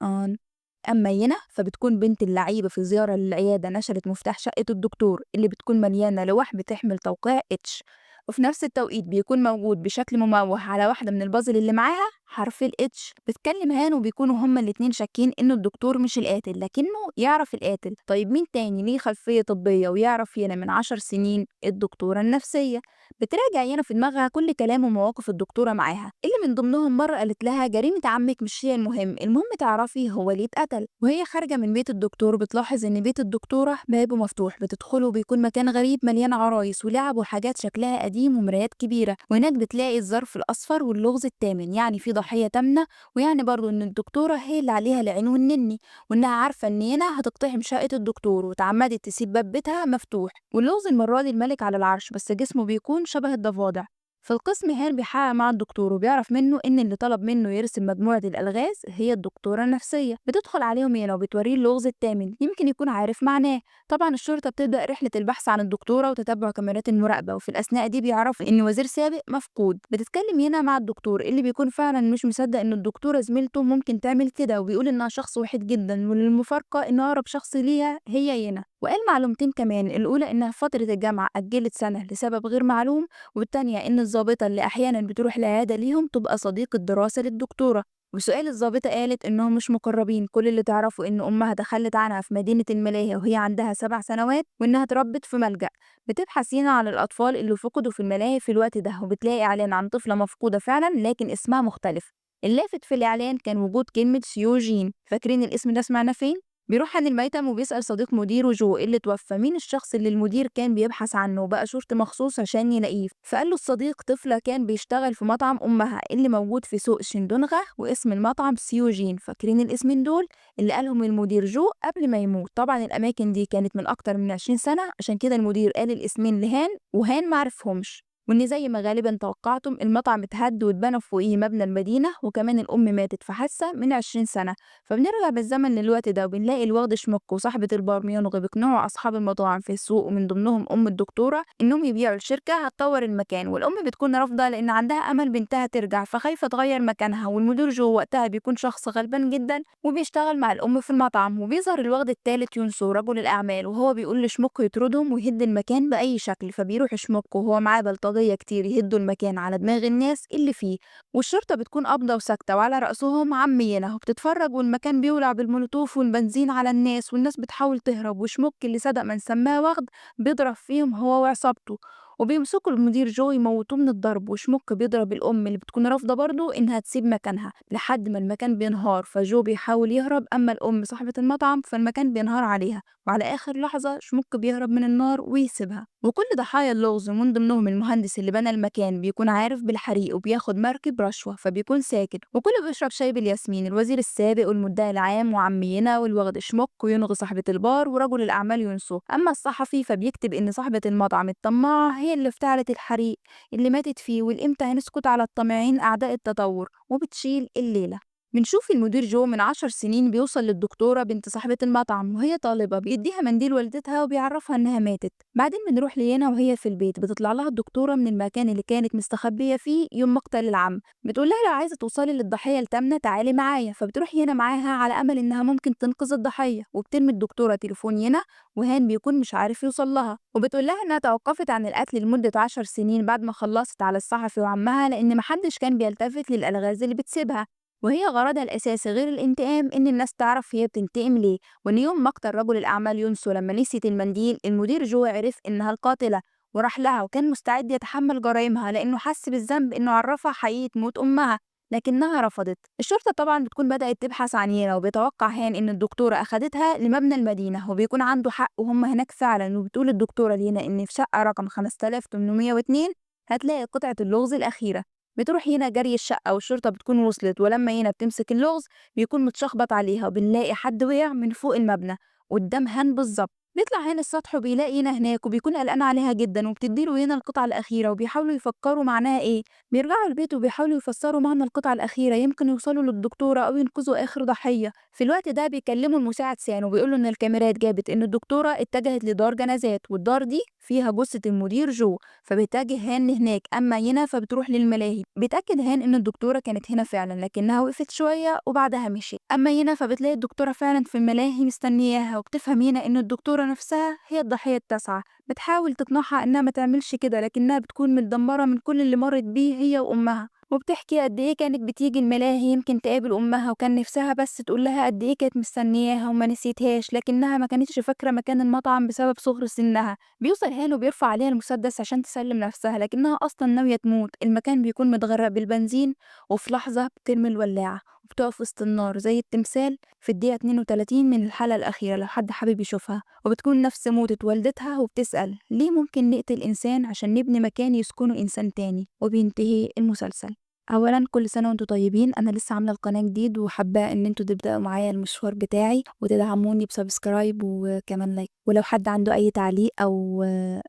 أما ينا فبتكون بنت اللعيبة في زيارة للعيادة نشرت مفتاح شقة الدكتور اللي بتكون مليانة لوح بتحمل توقيع اتش، وفي نفس التوقيت بيكون موجود بشكل مموه على واحدة من البازل اللي معاها حرف الاتش. بتكلم هان وبيكونوا هما الاتنين شاكين انه الدكتور مش القاتل لكنه يعرف القاتل. طيب مين تاني ليه خلفية طبية ويعرف ينا من 10 سنين؟ الدكتورة النفسية. بتراجع ينا في دماغها كل كلام ومواقف الدكتورة معاها، اللي من ضمنهم مرة قالت لها جريمة عمك مش هي المهم تعرفي هو ليه اتقتل. وهي خارجة من بيت الدكتور بتلاحظ ان بيت الدكتورة بابه مفتوح، بتدخله بيكون مكان غريب مليان عرايس ولعب وحاجات شكلها قديم ومرايات كبيرة، وهناك بتلاقي الظرف الأصفر واللغز الثامن، يعني في ضحية تامنة، ويعني برضو ان الدكتورة هي اللي عليها العين والنني، وانها عارفة ان هنا هتقتحم شقة الدكتور وتعمدت تسيب باب بيتها مفتوح. واللغز المرة دي الملك على العرش بس جسمه بيكون شبه الضفادع. في القسم هان بيحقق مع الدكتور وبيعرف منه ان اللي طلب منه يرسم مجموعة الألغاز هي الدكتورة النفسية. بتدخل عليهم هنا وبتوريه اللغز الثامن يمكن يكون عارف معناه. طبعا الشرطة بتبدأ رحلة البحث عن الدكتورة وتتبع كاميرات المراقبة، وفي الأثناء دي بيعرفوا إن وزير سابق مفقود. بتتكلم هنا مع الدكتور اللي بيكون فعلا مش مصدق إن الدكتورة زميلته ممكن تعمل كده، وبيقول إنها شخص وحيد جدا وللمفارقة إن أقرب شخص ليها هي ينا. وقال معلومتين كمان، الأولى إنها في فترة الجامعة أجلت سنة لسبب غير معلوم، والتانية إن الضابطة اللي أحيانا بتروح العيادة ليهم تبقى صديقة دراسة للدكتورة. وسؤال الضابطة قالت إنهم مش مقربين، كل اللي تعرفه إن أمها تخلت عنها في مدينة الملاهي وهي عندها 7 سنوات، وإنها اتربت في ملجأ. بتبحث هنا على الأطفال اللي فقدوا في الملاهي في الوقت ده، وبتلاقي إعلان عن طفلة مفقودة فعلا لكن اسمها مختلف. اللافت في الإعلان كان وجود كلمة سيوجين. فاكرين الاسم ده سمعنا فين؟ بيروح عن الميتم وبيسأل صديق مديره جو اللي توفى مين الشخص اللي المدير كان بيبحث عنه، وبقى شرطي مخصوص عشان يلاقيه. فقال له الصديق طفلة كان بيشتغل في مطعم أمها اللي موجود في سوق شندونغا، واسم المطعم سيوجين. فاكرين الاسمين دول اللي قالهم المدير جو قبل ما يموت؟ طبعا الأماكن دي كانت من أكتر من 20 سنة، عشان كده المدير قال الاسمين لهان وهان معرفهمش. وإن زي ما غالبا توقعتم المطعم اتهد واتبنى فوقيه مبنى المدينة، وكمان الأم ماتت في حادثة من 20 سنة. فبنرجع بالزمن للوقت ده وبنلاقي الواد شمك وصاحبة البار ميونغ بيقنعوا أصحاب المطاعم في السوق ومن ضمنهم أم الدكتورة إنهم يبيعوا الشركة هتطور المكان، والأم بتكون رافضة لأن عندها أمل بنتها ترجع فخايفة تغير مكانها. والمدير جو وقتها بيكون شخص غلبان جدا وبيشتغل مع الأم في المطعم. وبيظهر الواد التالت يونسو رجل الأعمال وهو بيقول لشمك يطردهم ويهد المكان بأي شكل، فبيروح شمك وهو معاه بلطجية كتير يهدوا المكان على دماغ الناس اللي فيه. والشرطة بتكون قابضة وساكتة وعلى رأسهم عمينا وبتتفرج، والمكان بيولع بالمولوتوف والبنزين على الناس والناس بتحاول تهرب. وشموك اللي صدق من سماه واخد بيضرب فيهم هو وعصابته، وبيمسكوا المدير جو يموتوه من الضرب. وشموك بيضرب الأم اللي بتكون رافضة برضه إنها تسيب مكانها لحد ما المكان بينهار، فجو بيحاول يهرب، أما الأم صاحبة المطعم فالمكان بينهار عليها، وعلى آخر لحظة شموك بيهرب من النار ويسيبها. وكل ضحايا اللغز ومن ضمنهم المهندس اللي بنى المكان بيكون عارف بالحريق وبياخد مركب رشوة فبيكون ساكت، وكله بيشرب شاي بالياسمين. الوزير السابق والمدعي العام وعمينا والوغد شموك وينغي صاحبة البار ورجل الأعمال ينسو. أما الصحفي فبيكتب إن صاحبة المطعم الطماعة هي اللي افتعلت الحريق اللي ماتت فيه، والإمتى هنسكت على الطامعين أعداء التطور، وبتشيل الليلة. بنشوف المدير جو من 10 سنين بيوصل للدكتورة بنت صاحبة المطعم وهي طالبة، بيديها منديل والدتها وبيعرفها إنها ماتت. بعدين بنروح لينا وهي في البيت، بتطلع لها الدكتورة من المكان اللي كانت مستخبية فيه يوم مقتل العم، بتقول لها لو عايزة توصلي للضحية التامنة تعالي معايا. فبتروح ينا معاها على أمل إنها ممكن تنقذ الضحية، وبترمي الدكتورة تليفون ينا وهان بيكون مش عارف يوصل لها، وبتقول لها إنها توقفت عن القتل لمدة 10 سنين بعد ما خلصت على الصحفي وعمها لأن محدش كان بيلتفت للألغاز اللي بتسيبها، وهي غرضها الأساسي غير الانتقام إن الناس تعرف هي بتنتقم ليه. وإن يوم مقتل رجل الأعمال يونسو لما نسيت المنديل المدير جو عرف إنها القاتلة وراح لها وكان مستعد يتحمل جرائمها لأنه حس بالذنب إنه عرفها حقيقة موت أمها. لكنها رفضت. الشرطة طبعا بتكون بدأت تبحث عن ينا، وبيتوقع هان إن الدكتورة أخدتها لمبنى المدينة، وبيكون عنده حق وهم هناك فعلا. وبتقول الدكتورة لينا إن في شقة رقم 5802 هتلاقي قطعة اللغز الأخيرة. بتروح ينا جري الشقة والشرطة بتكون وصلت، ولما ينا بتمسك اللغز بيكون متشخبط عليها، وبنلاقي حد وقع من فوق المبنى قدام هان بالظبط. بيطلع هنا السطح وبيلاقي هنا هناك، وبيكون قلقان عليها جدا، وبتديله هنا القطعة الأخيرة وبيحاولوا يفكروا معناها إيه. بيرجعوا البيت وبيحاولوا يفسروا معنى القطعة الأخيرة، يمكن يوصلوا للدكتورة أو ينقذوا آخر ضحية. في الوقت ده بيكلموا المساعد سان وبيقولوا إن الكاميرات جابت إن الدكتورة اتجهت لدار جنازات، والدار دي فيها جثة المدير جو. فبيتجه هان هناك، أما ينا فبتروح للملاهي. بيتأكد هان إن الدكتورة كانت هنا فعلا، لكنها وقفت شوية وبعدها مشيت. أما ينا فبتلاقي الدكتورة فعلا في الملاهي مستنياها، وبتفهم ينا إن الدكتورة نفسها هي الضحية التاسعة. بتحاول تقنعها إنها ما تعملش كده، لكنها بتكون متدمرة من كل اللي مرت بيه هي وأمها. وبتحكي قد إيه كانت بتيجي الملاهي يمكن تقابل أمها، وكان نفسها بس تقول لها قد إيه كانت مستنياها وما نسيتهاش، لكنها ما كانتش فاكرة مكان المطعم بسبب صغر سنها. بيوصل هان وبيرفع عليها المسدس عشان تسلم نفسها، لكنها أصلا ناوية تموت. المكان بيكون متغرق بالبنزين، وفي لحظة بترمي الولاعة وبتقف وسط النار زي التمثال في الدقيقة 32 من الحلقة الأخيرة لو حد حابب يشوفها. وبتكون نفس موتة والدتها، وبتسأل ليه ممكن نقتل إنسان عشان نبني مكان يسكنه إنسان تاني. وبينتهي المسلسل. أولا كل سنة وانتوا طيبين. أنا لسه عاملة القناة جديد، وحابة إن انتوا تبدأوا معايا المشوار بتاعي وتدعموني بسبسكرايب وكمان لايك. ولو حد عنده أي تعليق أو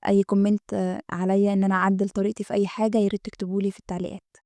أي كومنت عليا إن أنا أعدل طريقتي في أي حاجة، ياريت تكتبولي في التعليقات.